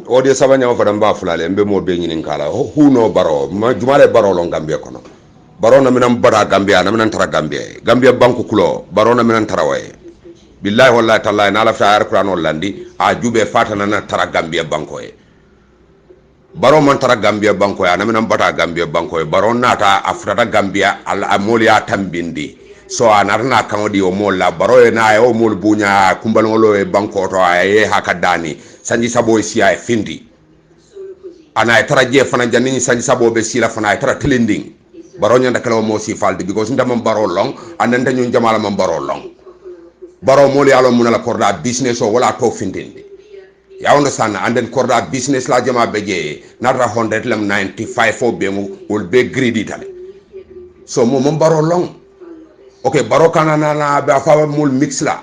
audio sabanya fa damba fulale mbe mo be nyinin kala huno baro ma jumale baro lon gambia kono baro na minan bada gambia na minan tara gambia banku kulo baro na minan tara way billahi wallahi tallahi na la fa ar qur'an landi a jube fatana na tara gambia banko e baro man tara gambia banko ya na minan bada gambia banko e baro nata afrata gambia al amolia tambindi so anarna kanodi o molla baro e na o mol bunya kumbalolo e banko to ay hakadani sanji sabo siya e findi ana tara je fana janni sanji sabo be sila fana tara telending baro nyanda kala mo si falde because ndam baro long ananda ñun jamala mam baro long baro moli alo munala korda business o wala to findinde ya understand and then korda business la jama beje natra 100 lam 95 o be mo wol be greedy tale so mo baro long okay baro kana na ba fa mol mix la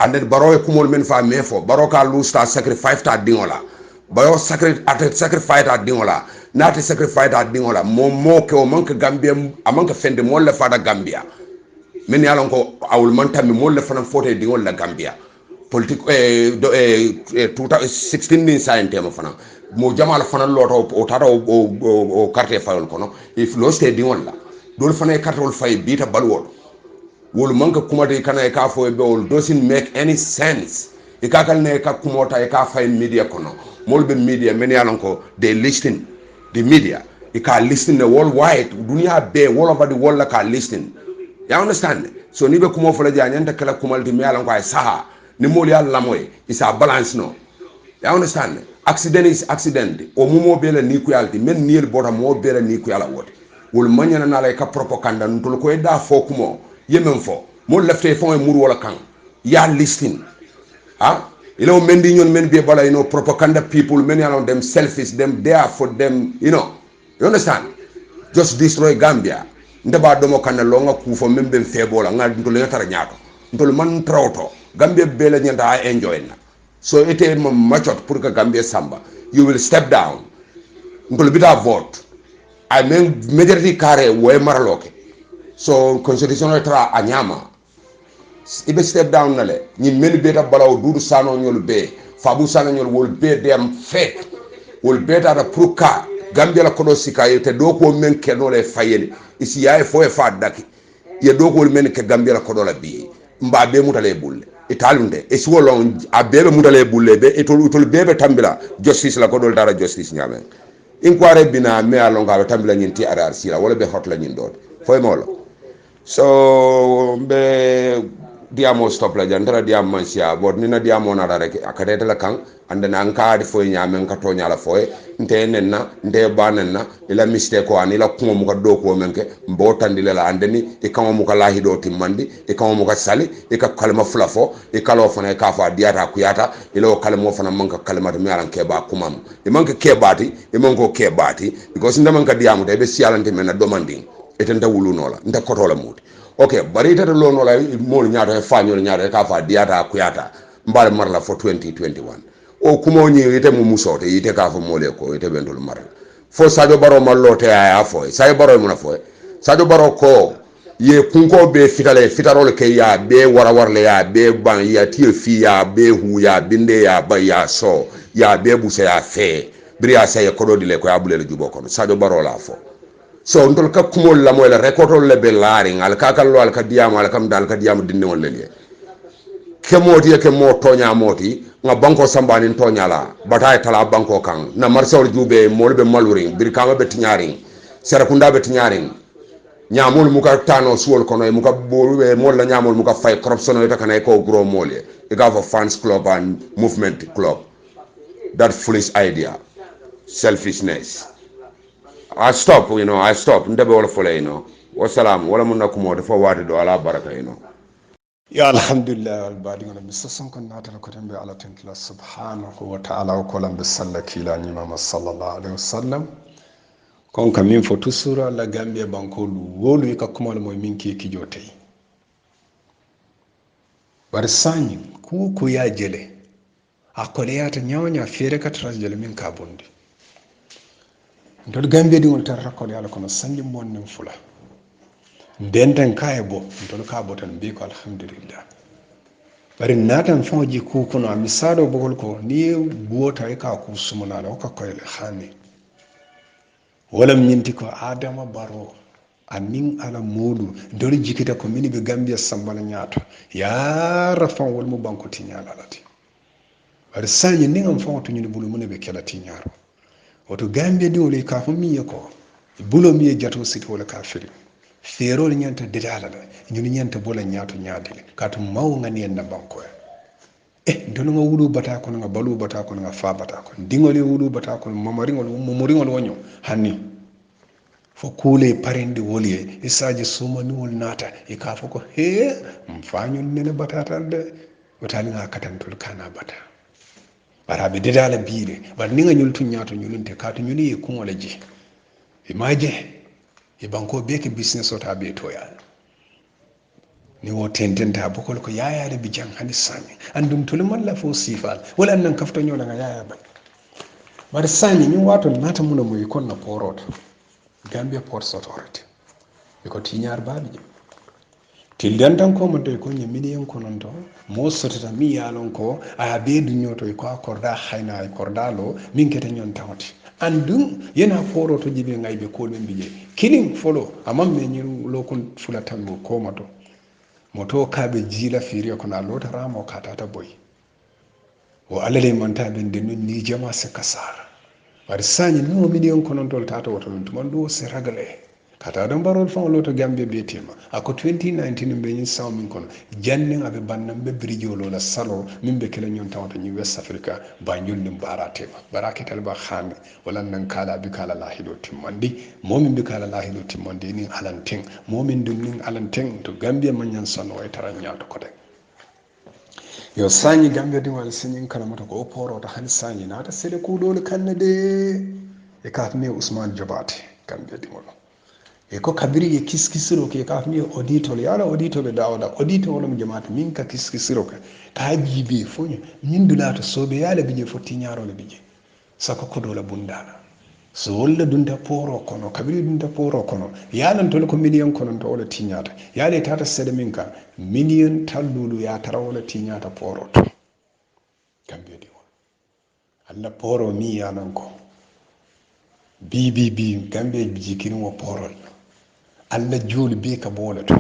and then baro e kumol men fa mefo baro ka lusta sacrifice ta dingola baro sacrifice ta dingola nati sacrifice ta dingola mo ke o manke gambia amanke fende mo le fada gambia men yalon ko awul man tammi mo le fana fote dingol la gambia politique 2016 ni science mo fana mo jamal fana loto o tata o carte fayol kono if lo ste dingol la dol fana carte wol fay bita balwol wol manka kumade kana e ka fo be wol doesn't make any sense e ka kal ne ka kumota e ka fay media kono mol be media men yalon ko they listen the media e ka listen the worldwide dunia be all over the world la ka listen you understand so ni be kumo fo la janyanta kala kumal di me yalon ko ay saha ni mol yalla moy isa balance no you understand accident is accident o mumo be la ni ku yalti men niel bota mo be la ni ku yalla wote wol manyana na lay ka propaganda ntol ko e da fo kumo yemen fo mo lefte fon e muru wala kan ya listing you know men di ñon men be bala propaganda people men yalon them selfish them there for them you understand just destroy Gambia ndaba domo kanna lo nga ku fo men ben febola nga ntol nga tara ñaato ntol man trawto Gambia be la ñanta enjoy na so ite mo machot pour que Gambia samba you will step down ntol bita vote I mean majority carré way maraloke so constitution tra anyama ibe step down nale ñi mel beta balaw dudu sano ñol be fabu sano ñol wol be dem fe wol beta da pruka Gambia la kodo sikaye te do ko men ke no le fayeli isi yae fo e fa daki ye do ko men ke Gambia la kodo la bi mba be mutale bulle italunde e si wolon abebe mutale bulle be e tol bebe tambila justice la kodo dara justice nyame inquiry bina me alonga be tambila ñinti arar sila wala be hot la ñin do fo e molo so be diamo stop la jantara diam mansia bod nina diamo na rek akadete la kan andana anka fo nyame ka to nyala fo nte nenna nte banenna ila mistake ko anila kuma muka do ko menke mbo tandile la andeni e kama muka lahi do timmandi e kama muka sali e ka kalma fulafo e kalo fana ka fa diata kuyata ila kalmo fana manka kalma mi alan ke ba kumam e manka ke bati e manko ke bati because ndama ka diamo de be sialante mena domanding etenta wulu nola nta kotola muti okay bari tata lo nola mol nyaato e fañol nyaato ka fa diata kuyata mbal marla for 2021 o kumo ñi ite mu musote ite ka fo mole ko ite bendul mar fo Sadio Baro mallote aya fo Sadio Baro muna fo Sadio Baro ko ye kunko be fitarol ke ya be warawarle ya be ban ya tie fi ya be hu ya binde ya ba ya so ya be busa ya fe bria say ko do dile ko abule le jubo ko Sadio Baro la fo so ndol ka kumol la moy la recordol le be laari ngal ka kallo al ka diam al kam dal ka diam dinne won le ke moti ke mo tonya moti nga banko sambani tonya la batay tala banko kan na marsawr jube molbe maluring bir kama be tinyari serakunda be tinyari nyamul muka tano suol kono e muka bolbe mol la nyamul muka fay corruption e takana ko gro molye e ga for fans club and movement club that foolish idea selfishness I stop ndebe wala fole wassalam wala mun nakumo defo wadi do ala baraka ya alhamdulillah albadi ngona mi soson kon natala ko tembe ala tentla subhanahu wa ta'ala ko lam bisallaki la nyima sallallahu alaihi wasallam kon kam min fo tusura la Gambia banko lu wolu ka kuma mo min ki jote bar sanyi ku ya jele akole ya ta nyawnya fere ka trajele min ka bondi ndol Gambia di won tar rakol yalla kono sanji mon fula denden kaye bo ndol ka bo tan bi ko alhamdulillah bari natan fonji ku kono a misalo bogol ko ni guota e ka ku sumuna o ka koyle hani walam nyinti ko adama baro anin ala mudu dori jikita ko mini be gambia sambala nyaato ya rafan wal mu banko ti nyaala lati bari sanyi ni ngam fon to nyini bulu mun be kala ti nyaaro woto gambia di wole ka fo miye ko bulo miye jato siti wala ka firi ferol nyanta dedala la nyuni nyanta bola nyaato nyaadile katu maw ngani en na banko dolu nga wulu bata ko nga balu bata ko nga fa bata ko dingoli wulu bata ko momoringol wonyo hanni fo kule parende woliye isaji suma ni wol nata e ka fo ko he mfanyul nene bata tan de watali nga katantul kana bata barabe dedala biire bar ni nga nyul tun nyato nyulunte katu nyuli e kungola ji imaje e banko beke business ota be toya ni wo tententa bokol ko yayaade bi jang hani sani andum tulu malla fo sifal wala nan kafto nyola nga yaya ba bar sani ni wato nata muno mo ikon na porot Gambia Ports Authority ko tiñar baabi tildan tan ko mon to ko nyimini en ko non to mo sotata mi yalon ko aya be du nyoto ko akorda hayna akorda lo min kete nyon tawti andum yena foro to jibe ngaybe ko men biye killing folo amam me nyiru lokon fulatan mo ko mato moto kaɓe jiila fiiri ko na lotaramo katata boy o alale manta ɓen de nun ni jama se kasara waɗi sañi no million ko non tol tata woto non tuman ɗo se ragale kata ɗon mbarol fan loto gambie biyetema ako 2019 ɓe ñin saw min kono jannin aɓe bannan ɓe biridiolola salo min ɓe kela ñon tawata ñi west africa banjol ɗum baratema baraketal ba hande wala nan kala bi kala lahiɗo timmandi momin bi kala lahiɗo timmandi nin alanten momin ɗum nin alanten to gambie mañan sonno way taran ñato kote yo sañi gambia ɗum waɗa siñin kalamata ko o porota hani sañi nata seeɗa kuuɗole kanne de e katmi ousmane jobate gambia ɗimol e ko kabiri e kiskisiro ke kafmi auditol yala auditol dawda auditol mo jamaata min ka kiskisiro ka jibi fo min dulato sobe yala bije fotti ñarole bije sako ko dola bundana so wolla dunta poro kono kabiri dunta poro kono yalan tol ko million kono to wala tiñata yale tata sede min ka million tallulu ya tara wala tiñata poro to kambe di won alla poro mi yalan ko BBB gambe jikirin wo porol alla jooli be ka boole to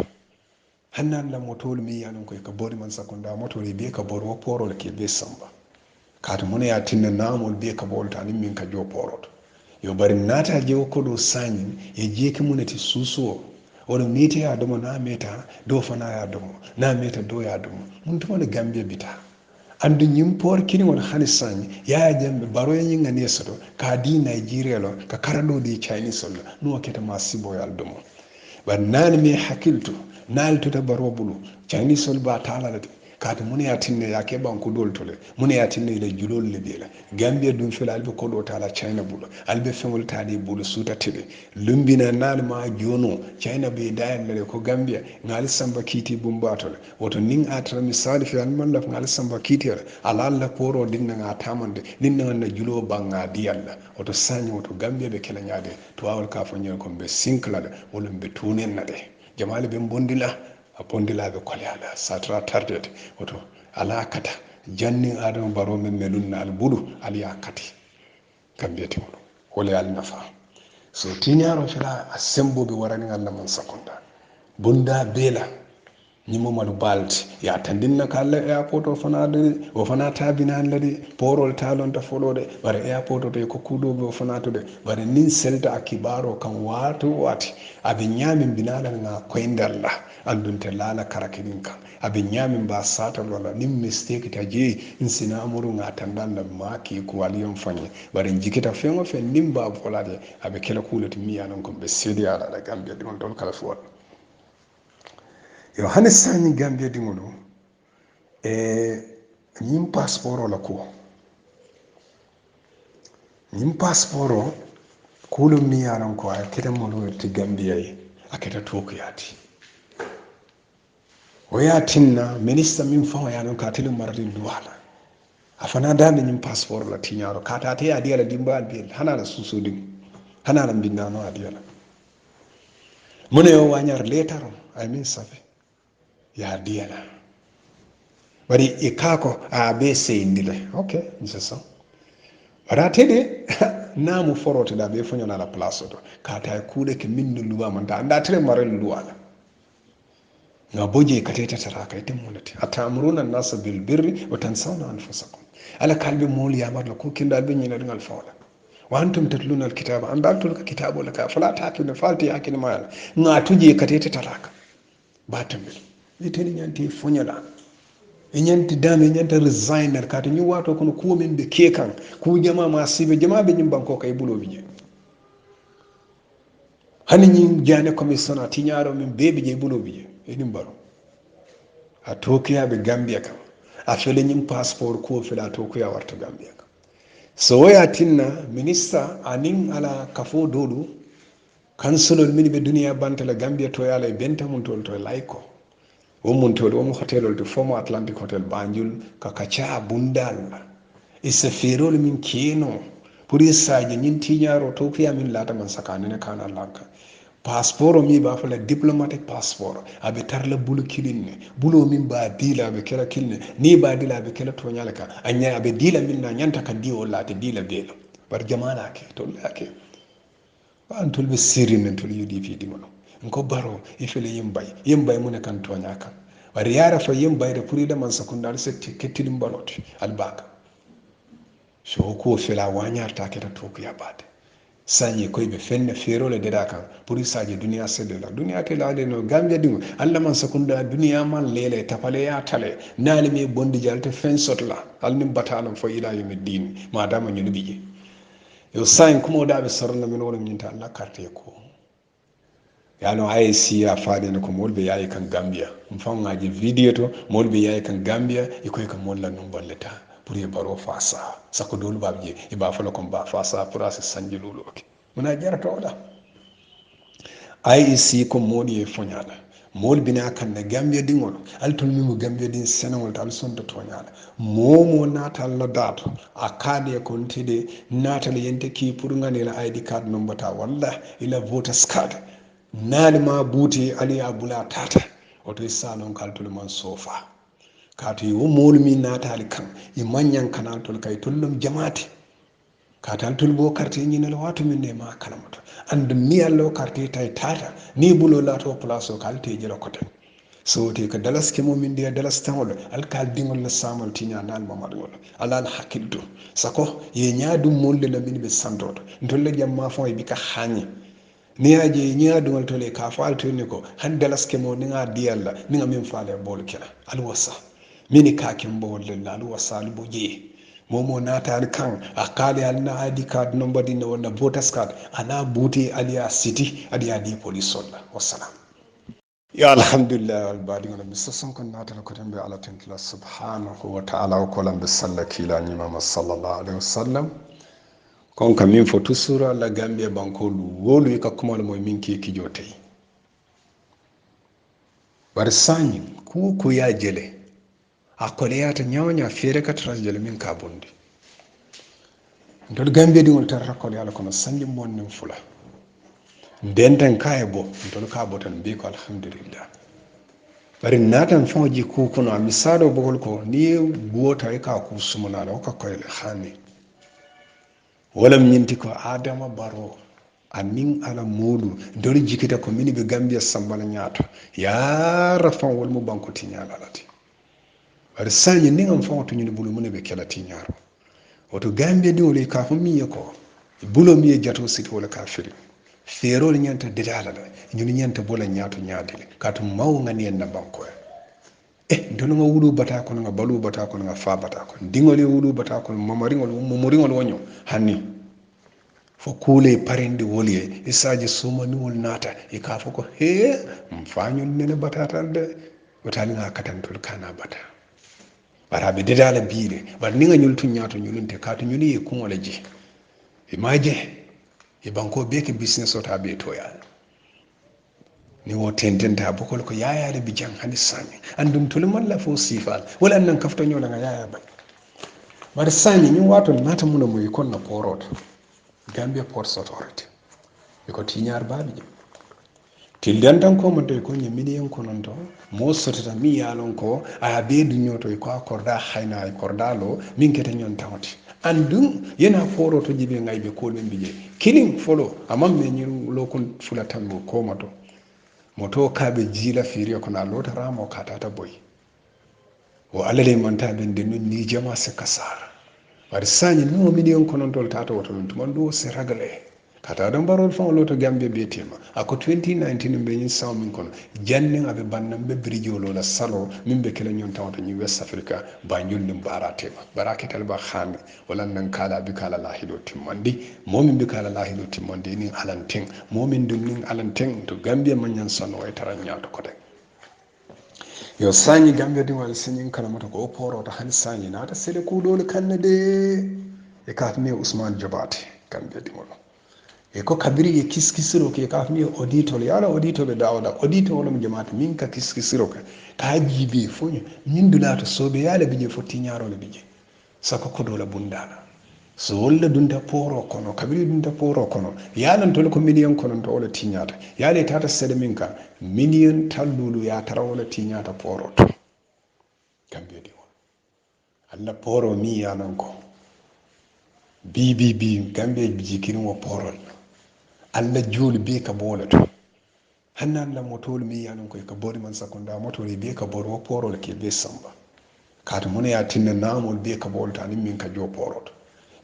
hanna alla motolu mi yanon koy ka bori man sakonda motoli be ka bori wo porol ke be samba kaata mun ya tinna namol be ka bolta ni min ka jo porot yo bari nata je ko do sanyi e je ki munati susuo wala mete ya domo na meta do fana ya domo na meta do ya domo mun to ne gambia bita andu nyim por kini won hani sanyi ya jambe baro yin ngane sodo ka di nigeria lo ka karado di chinese lo no keta masibo ya domo bar nani mi hakkilto naaltuta baro bulu cani sol ba talalade kaata mune ya tinne ya keɓan ko dol tole mune ya tinne ile julol le bela gambia dum fela albe ko do tala china bulu albe fengol tali bulu suta tebe lumbina nal ma jono china be dayal ko gambia ngal samba kiti bumbatole woto ning atra misali fi an man laf ngal samba kiti ala alla poro dinna nga tamande dinna na julo banga diyalla woto sanyi woto gambia be kala nyaade to awol ka fo nyon ko be sinkla wala be tunen na de jamale be bondila a bondilaɓe koleala satra tardede woto ala kata janni adama baro men melunna al buɗu aliya kati kam mbiyete oɗo wole al nafa so tiñaro fela a semboɓe warani allah man sakonda bunda beela ñimmomaɗo balde ya tandinna ka allah airport o fana tabinani ladi porol talonta folode bara airport o to ko kuuɗoɓe o fanato de bara nin selta a kibaro kam wato wati aɓe ñamin binaɗan ga koydalla andunte laala karakiɗin kan aɓe ñamin mba satal walla nin mistake ta jeeyi insina amouru ga tandalla maki ko waliyon fañe bara jikita fengo fen nin mba folade aɓe kela kuulete miyanon kon ɓe seedi alaɗa gambia ɗigon toon kala fi waɗ yo hani sañi gambia ɗiŋolu ñiŋ passeport o la kuwo ñiŋ passeport o kuulu miŋ ye a loŋ ko a keta molu ti gambia ye a keta tookuyaati wo ye a tinna minista miŋ faŋo ye a loŋ ko ate le marati duwa la a fanaŋ daandi ñiŋ passeport la tiñaaro kaata ate ye a diya la dimbaal bee le hana la suusoodiŋ hana la mbinnaanoo a diya la mu ne yo waañaar leetaro a ye miŋ safe ye a diya la bari e kako a be seyndile ok c'est ça bara tede namu forote da be fonyo na la place to ka ta kude ke min no luwa man ta anda tere mare luwa la na boje ka tete tara ka ite munati atamuruna an-nasa bil birri wa tansawna anfusakum ala kalbe mol ya mar ko kinda be nyina ngal fawla wa antum tatluna al-kitaba an daltul ka kitabu laka fala ta'kinu falti yakini ma na tuje ka tete tara ka batambe ite ni nyanti fonyo la e ñanti dame e ñanta resigner kata ñu wato kono kuwo men ɓe kekan ku jama ma sibe jama ɓe ñim banko kay buloɓe je hani ñin jane commission a tiñaro min beɓe je buloɓe je eɗin baro a tokuyaɓe gambia kam a fele ñin passeport kuwo fele a tokuya warta gambia kam so woya tinna ministre anin ala kafo doɗu kansolol min ɓe duniya bantala gambia to yala e benta mum tol to layko womuntoɗo womo hotelol de fomo atlantic hotel banjul kaka ca bundal e so feerole min keeno pour saji ñin tiñaro to kuya min laata man sakanene kana lanka passeport o mi ba fala diplomatique passeport aɓe tarla bulo kilinne bulo min ba dila aɓe kela kilne ni ba dila aɓe kela toñale ka a ña aɓe dila min na ñanta ka di o laate dila beelo bar jamanake tollake an tolɓe sirinen tol yuɗi fiɗimono ko baro ifele yembay mu ne kan toña kan bari yara fa yembayde pour ida man sakundal setti kettiɗum balote albaka so ko fela wañarta keta toku yabade sañi koyɓe fenne feerole deɗa kan pour isaji duniya seddela duniya telade no gambia ɗigo allah man sakunda duniya man leele tapale ya tale naali mi bondi jalte fen sotla alnin batalon fo ila yomi dini madama ñunuɓi je yo sañ kumoɗaɓe sorna min wona minta allah carte ko yano ay siya faadene ko molɓe yayi kan gambia fangaji vidéo to molɓe yayi kan gambia e koye ko molla num balleta pour ye baro fa saha sako dolu baɓe je e ba fala kon ba fa saha pour ase sañji luloke wona jarata oɗa IEC ko moɗi e foñaɗa molbina kande gambia ɗingol altol mimo gambia ɗin sénégal to alsonde toñaɗa momo natal no dato a kaade e kontiɗe natal yente ki pour ganila ID card nombata walla ila voters card naali ma buuti aliya bula tata oto salon kaltol man sofa kato yo moolu min naataali kan e mañan kanantol kay tollum jamaate katal tol bo carte ñinel watu min ne ma kalamato and mi allo carte tay tata ni bulo lato place o kalte jelo koten so te ko dalaske mo min de dalas tawol alkal dingol la samal tinya nal mamadol alal hakildo sako ye nyaadum molle la min be santoto ndolle jamma fon e bika hani ni aje ñaadugol tole ka faal tonni ko han dalaske mo ni nga diyalla ni nga min faale bol kela alwasa mini ka ken bo lella alwasa albo je momo natal kan akali alna ID card number din wonna voters card ana buti aliya city aliya di police solla wassalam ya alhamdulillah albadi ngona bisason kon natal ko tembe ala tentla subhanahu wa ta'ala ko lam bisallaki la nyima sallallahu alaihi wasallam kon kam min fo tusura la gambia bankolu wolu ka kumala moy min ke kijo tay bar sanyi ku ya jele akole yata nyawnya fere ka tras jele min ka bondi ndol gambia dingol tar rakol yalla kono sanji mon fula denden kaye bo ndol ka botan bi ko alhamdulillah bari natan fonji ku kono misado bogol ko ni buota e ka ku sumana la ko koyle hani walam ñinti ko adama baro amin ala mudu dori jikita ko mini be gambia sambala ñaato ya rafan wol mu banko tiñala lati ar sañi ni ngam fawto ñu bulu mun be kala tiñaro oto gambia di wole ka fami ko bulo mi jato sit wala kafiri fero ñanta dedala la ñu ñanta bola ñaato ñaadile katu maw ngani en na banko dono nga wulu bata ko nga balu bata ko nga fa bata ko dingole wulu bata ko momoringol wonyo hanni fo kule parende woliye isaji sumani wol nata e ka fo ko he mfañol nene bata tan de batali nga katantol kana bata barabe dedala biire bar ni nga nyultu nyaato nyulunte katu nyuli e kumola ji e maje e banko beke business ota be toya ni wo tententa bokol ko yayaade bi jang hani sami andum tuluman la fo sifal wala nan kafta nyola nga yaya ba bar sami ni wato nata mun mo yikon na porot Gambia Ports Authority ko tiñar baabi je tillantan ko mo to ko ni million ko non to mo sotata mi yalon ko aya be dunyo to ko akorda hayna ay kordalo min kete nyon tawti andum yana foro to jibe ngaybe ko be bije killing folo amam me nyiru lokon fulatan mo ko mo to moto kaɓe jiila fiiri ko na lotaramo ka tata boyi o alale mantaɓe nde nun ni jama sikka sara waɗa sañi no million konontol tata woto ɗum tuman ɗo se ragale kata ɗon mbarol fan o loto gambia biyetema ako 2019 ɓe ñin saw min kono jannin aɓe bannan ɓe biridiolola salo min ɓe kela ñon tawata ñi west africa banjol nin baratema baraketal ba hande walan nan kala bi kala lahiɗo timmandi momin bi kala lahiɗo timmandi nin alanten momin dun nin alanten to gambia mañan sanno way taran ñato koten yo sañi gambia ɗin waɗa siñin kalamata ko o porota hani sañi nata seeɗe kuuɗole kanne de e katmi ousmane jobate gambia ɗin oɗo e ko kabiri e kiskisiro ke kafmi auditol yala auditoɓe dawɗa audito wolom jamata min ka kiskisiro ka jiibi foño min dulato soɓe yaala bije fo tiñarole bije sako kodola bundala so wolla dunta poro kono kabiri dunta poro kono yalantole ko million konon to wala tiñata yaale tata seeɗa min ka million tallulu ya tara wala tiñata poro to kamɓe ɗi won allah poro mi yalan ko bibibi gambe jikirimo porol allah juuli be ka boole to hanne allah motolu mi yanon koye ka bori man sakonda motole be ka bori wo porol ke be samba kata mona ya tinna namol be ka bolta ni min ka jo poroto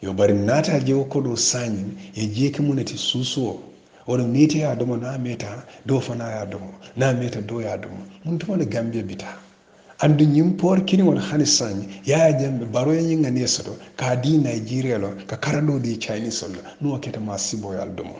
yo bari nata je ko do sañin e jeki munati susuo wala mete ya domo na meta do fana ya domo na meta do ya domo mun to wala gambia bita andu nyim por kini won hani sañi ya jambe baro yin ngane soto ka di nigeria lo ka karado di chinese lo no keta masibo ya domo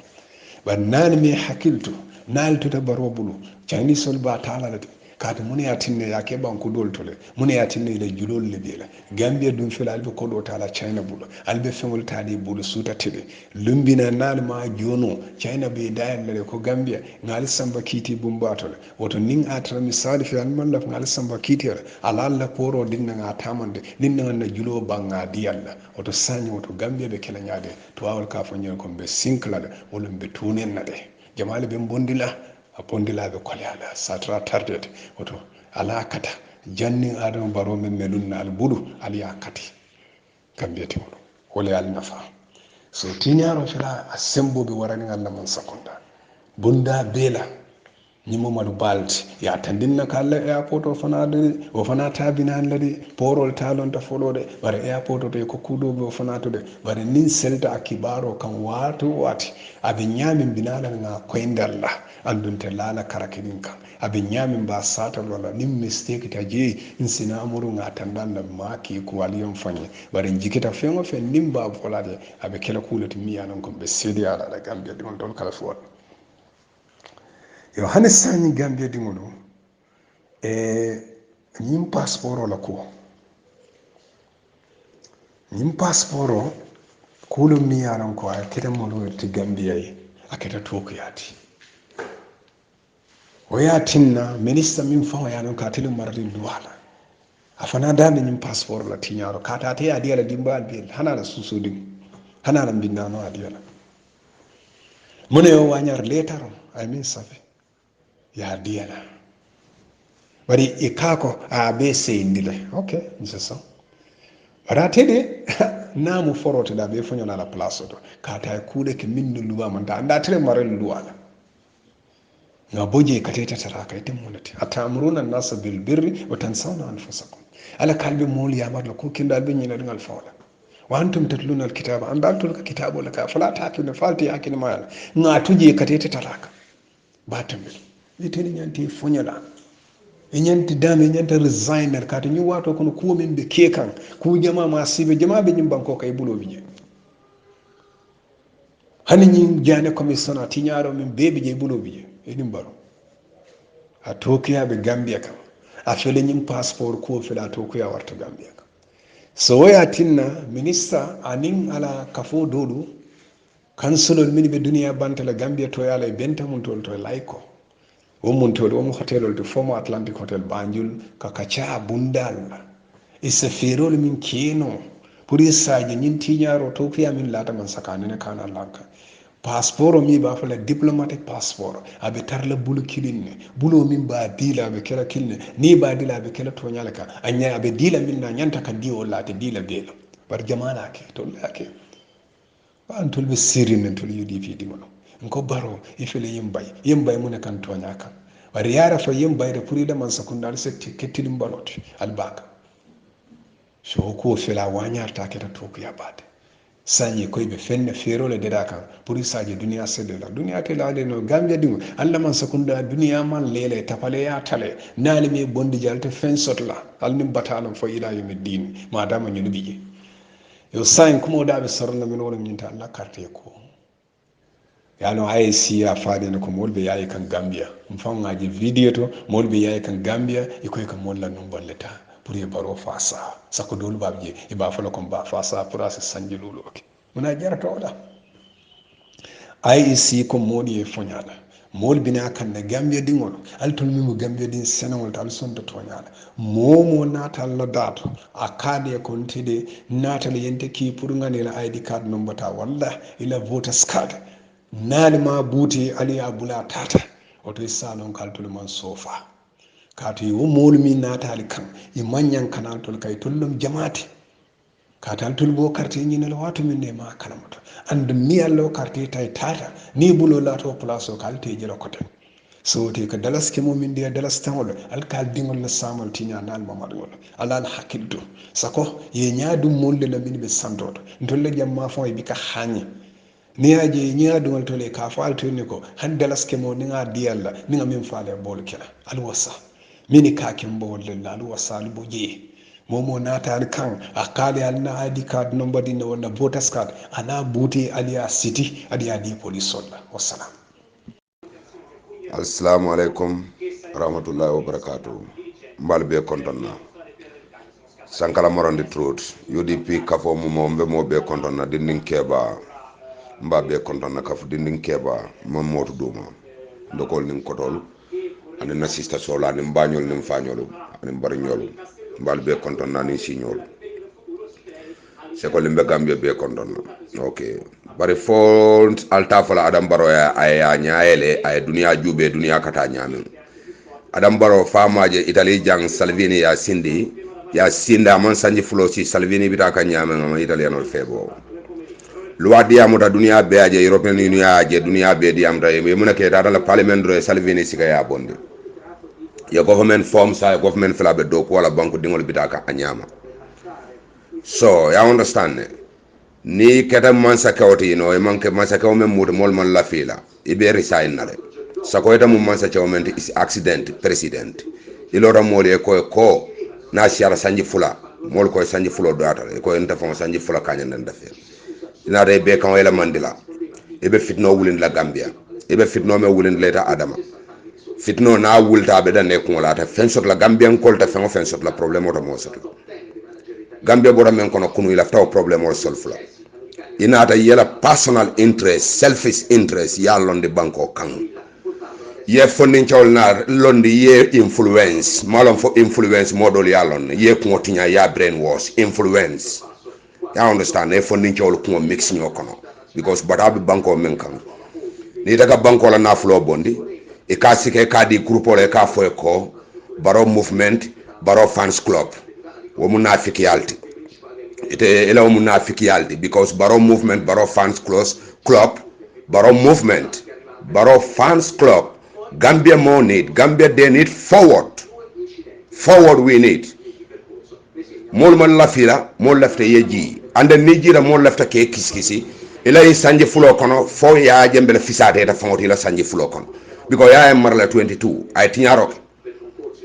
bar nani mi hakkilto naaltuta baro bulu chinese sol ba talalade kaata mune ya tinne ya ke banku dol tole mune ya tinne ile julol le bela gambia dum fela albe ko do tala china bulu albe fengol tali bulu suta tede lumbina nal ma jono china be dayal le ko gambia ngal samba kiti bumbatole woto ning atra misali fi an man laf ngal samba kiti ala alla poro dinna nga tamande dinna na julo banga diyalla woto sanyi woto gambia be kala nyaade to awol ka fo nyen ko be sinkla wala be tunen na de jamale be bondila a bondilaɓe koleala satra tardede oto ala kata janni adama baro men melunna al buɗu aliya kati kam mbiyete oɗo hole al nafa so tiñaro fela a semboɓe warani allah man sakonda bunda beela ñimmomaɗo balde ya tandinna ka allah airport o fana tabinanlade porol talonta foɗode bara airport o to ko kuuɗoɓe o fanato de bara nin selta a kibaro kam wato wati aɓe ñamin binaɗan ga koydalla andunte laala karake ɗin kam aɓe ñamin mba satal walla nin mistake ta jeeyi in sinamuru ga tandalla maki ko aliyon fañe bara jikita feŋo fe nin mba volade aɓe kela kuulete miyanan kon ɓe seedi aɗaɗa gambia ɗigon toon kala fo waɗa yo hane sañi gambia diŋolu ñiŋ passeport la ko ñiŋ passeport o kuulu miŋ ye a loŋ ko a keta molu ti gambia ye a keta tookuyaati wo ye a tinna minista miŋ faŋo ye a loŋ ko ate le marati luwa la a fanaŋ daami ñiŋ passeport la tiñaaro kaata ate ye a diya la dimbaalu bee le hana a la suusuudiŋ hana a la mbindaanoo a diya la mu ne yo waañaar leetaro a ye miŋ safe ya diyana bari e kako a be seyndi le ok c'est ça bari ate de namu forote da be foñona la place to kata e kuuɗe ke min no luwa man ta anda tere marel luwa la nga boje kateta taraka ite munati atamruna nasa bil birri wa tansawna anfusakum ala kalbe mol yamar la ko kindal be nyina ngal fawla wa antum tatluna al kitaba andal tul kitabu laka fala ta'tuna falti akina ma nga tuje kateta taraka batambe iteni nyanti foñola e ñanti dame e ñanta resigner kata ñu wato kono kuwo men ɓe kekan ku jama ma sibe jama ɓe ñim banko kay buloɓe je hani ñi jane commission a tiñaro min beɓe je buloɓe je eɗin mbaro a tokuyaɓe gambia kam a fele ñim passeport kuwo fele a tokuya warta gambia kam so woya tinna ministre anin ala kafo doɗu kansulol min ɓe duniya bantala gambia to yala e benta mum tol to layko womuntol womo hotelol de former atlantic hotel banjul ka kaca bundal e sa ferol min keno pour saji ñin tiñaro to kuya min lata man sakanene kana lanka passeport mi ba fala diplomatic passport abe tarla bulu kilinne bulo min ba dila be kala kilne ni ba dila be kala to nyalaka anya abe dila min na nyanta kan di wala te dila belo bar jamana ke to lake an tulbe sirin nen tul UDP di mono ko baro ifele yimbay mun kan to nyaka bari yara fa yimbay de puri da man sakundal sekti kettidim baloti albaka so ko fela wanyar ta keta to ku ya bade sanye koy be fenne ferole de kan pour saje duniya sede la duniya te la no gambia dingo alla man sakunda duniya man lele tapale ya tale nali me bondi jalte fen sotla alni batalam fo ila yumi din madama ñu bije yo sain kuma da be sorna min wona minta alla carte ko ya no ay siya faade no ko molbe yayi kan gambia mfangaji video to molbe yayi kan gambia e koy kan molla no bolleta pour ye baro fasa sako dolu babje e ba fala kon ba fasa pour asa sanji lulu ok muna jarata wala IEC ko modi e fonyala mol bina kan na gambia dingol altol mi gambia din senawol tal sonto tonyala momo natal la dato akade ko ntide natal yente ki pour ngane la ID card number ta walla ila voters card nali ma buti ali abula tata oto salon kaltul man sofa kato yi wo moolu min naataali kaŋ i maŋ kanal tol kay tollum jamaati katal tol bo carte ñinel waatu min ne ma kalamato and mi allo carte tay tata ni bulo laato place o kal te jela koten so te ko dalas ke mo min de dalas tangol al kal dingol la samal tinya nal mamadol alal hakilto sako ye nyaadu molle la min be sandoto ndolle jamma fo e bika hanyi ni aje nyaadu tole ka faal to ni ko han dalas ke mo ni nga diyalla ni nga min faale bol kala al wasa mini kakin bo wallalla alu wasalu bo je momo natal kan akale alna ID card number din wala voters card ana buti aliya city aliya di police solla wassalam assalamu alaikum rahmatullahi wa barakatuh mbal be kontonna sankala morande truth UDP kafo mo mo be kontonna dindin keba mba be kontonna kafu dindin keba mom motu duma ndokol nin kotol ani na sista sola ni mbañol ni fañolu ani barñol mbal be konton na ni signol c'est ko limbe gambia be konton ok bari fo alta fala adam baro ya nyaayele ay dunia jube dunia kata nyamin adam baro famaje italy jang salvini ya sindi ya sinda man sanji flosi salvini bitaka nyamen ma italiano febo loi diamuta dunia be aje european union aje dunia be diamta e munake data la parliament do salvini siga ya bonde ya government form sa government flabe do ko wala banku dingol bitaka anyama so ya understand ni keta mansa kawti no e manke mansa kaw mem mud mol man la fila ibe resign nale sako eta mum mansa kaw men is accident president ilora mole ko na siara sanji fula mol ko sanji fulo do ata ko enta fon sanji fula kanya nan dafe ina de be kan wala mandila ibe fitno wulin la gambia ibe fitno me wulin leta adama fitno na wulta be dan ne ko la ta fen sot la gambian ko ta fen sot la problème o mo sot gambia bo men kono kunu ila taw problème o solf la ina ta yela personal interest selfish interest ya londe banko kan ye fondin chawol na londe ye influence malon fo influence modol ya lon ye ko tinya ya brainwash influence ya understand e fondin chawol ko mix mi kono because batabe banko men kan ni daga banko la na flo bondi e ka sike ka di groupe le ka fo ko baro movement baro fans club wo munafiki yalti ite ela wo munafiki yalti because baro movement baro fans club baro movement baro fans club Gambia more need Gambia they need forward we need mol man lafila mol lafta yeji ande nijira mol lafta ke kiskisi ila yi sanji fulo kono fo ya jembele fisate ta fawti la sanji fulo kono because ya am marla 22 ay tinyaro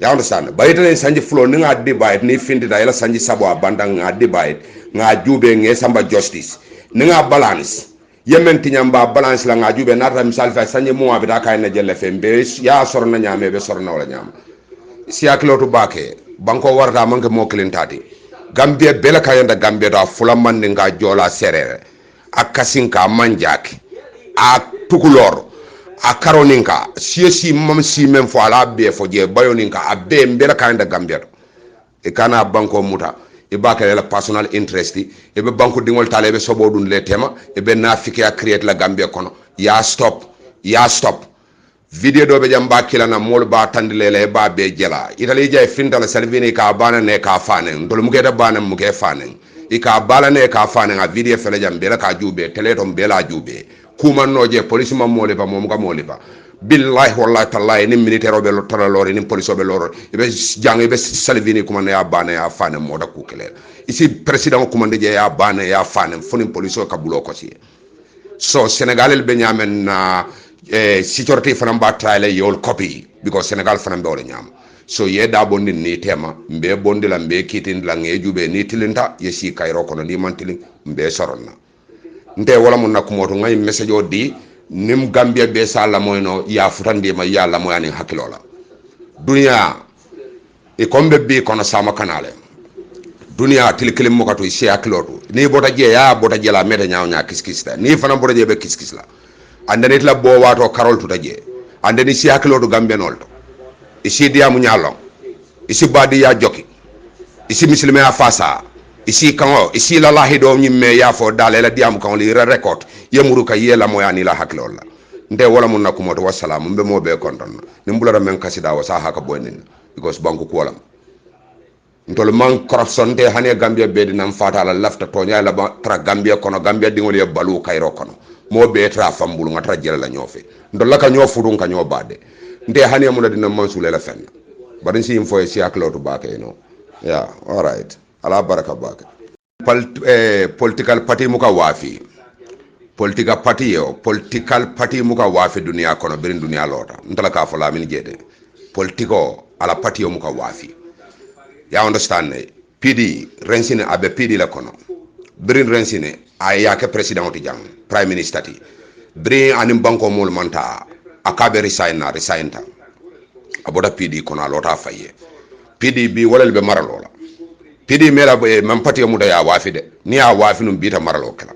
ya understand bayita sanji fulo ni nga debate ni findi da ila sanji sabo abanda nga debate nga jube nge samba justice ni nga balance yemen tinyamba balance la nga jube nata misal fa sanji mo abita kay na jelle fembe ya sorna nyame be sorna wala nyam si aklotu bake banko warta manke mo klintati Gambia bela kayanda Gambia da fulaman ni nga jola serere akasinka manjaki a tukulor a karoninka siesi mam si men fo ala be fo je bayoninka a be mbela kayanda Gambia e kana banko muta e ba ka la personal interest e be banku dingol tale e be sobo dun le tema e be nafike a create la Gambia kono ya stop video do be jamba kila na mol ba tandilele ba be jela itali jay fintala salvini ka bana ne ka fanen dol mu keta bana mu ke fanen e ka bala ne ka fanen a video fele jambe la ka jube teleton be la jube kuma noje police ma mole ba mom ga mole ba billahi wallahi tallahi ni militaire be lo tala lori ni police be loro be jang be salvini kuma ne ya bana ya fanen moda ku kele ici president kuma de ya bana ya fanen foni police ka bulo ko si so senegal be nyamen na security fana ba trial yol copy because Senegal fana be wala nyam so ye da bondi ni tema mbe bondi la mbe kitin la ngejube ni tilinta ye si kayro kono ni mantilin mbe soronna nte wala mun nakumoto ngay message o di nim Gambia be sala moyno ya futandi ma ya la moyani hakilola dunya e kombe bi kono sama kanale dunya tilkilim mo kato si hakiloto ni bota je ya bota je la meta nyaaw nya kiskista ni fana bota je be kiskisla andani la bo wato karol tuta je andani si hakilo do Gambia nolto isi diamu nyalo isi badi ya joki isi muslime ya fasa isi kango isi la lahi do nyimme ya fo dale la diamu kan li record yemuru ka yela moyani la hakilo la nde wala mun nakumoto wassalamu mbe mo be konton ni mbula men kasida wa sa haka boynin because banku ko wala ntol man corruption de hane Gambia be dinam fata la lafta tonya la tra Gambia kono Gambia dingol ye balu kayro kono mo be tra fambul ngatra jela la ñofe ndolla ka ño fudun ka ño bade nde hani amuna dina mansule la fenn barin si info si aklotu baake no yeah all right ala baraka baake political party muka wafi political party muka wafi dunia kono birin dunia lota ntala ka fola min jede politico ala party muka wafi ya understand PD rensine abe PD la kono birin rensine ay yake president ti jang prime minister ti birin anim banko mol manta akabe resign ta aboda PD kono lota faye PD bi walal be maralola PD mera be man party mu da ya wafi de ni ya wafi num bita maralo kala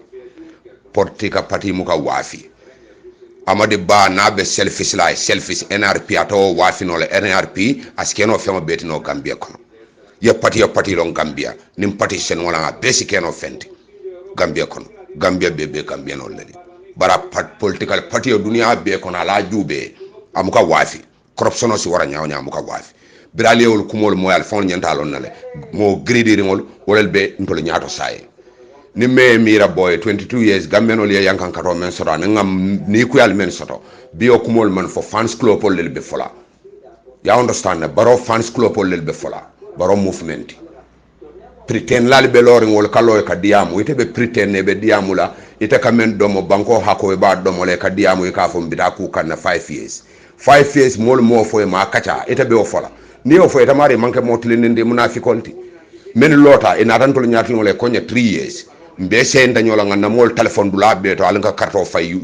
politika party muka wafi amade ba na be selfish NRP ato wafi no le NRP askeno fema betino Gambia kono ye party long Gambia nim party sen wala basic eno fenti Gambia kono Gambia bebe Gambia no ledi bara political party o dunia be kono ala jube amuka wafi corruption si wara nyaaw amuka wafi biralewul kumol moyal fon nyantalon nale mo greedy ngol wolel be ntol nyaato saye ni me mira boy 22 years Gambia no le yankan kato men soto ngam ni ku yal men soto bio kumol man fo fans club pol le be fola ya understand baro fans club pol le be fola baro movement pretend lal be loring wol kallo ka diamu ite be pretend ne be diamu la ite ka men domo banko hako e ba domo le ka diamu e ka fo mbida ku kan na 5 years mol mo fo e ma kacha ite be o fola ni o fo e tamari manke motli ndi munafikonti men lota ina tan to nyaati ngole konya 3 years mbe sen dañola ngana mol telephone dula be to alanga karto fay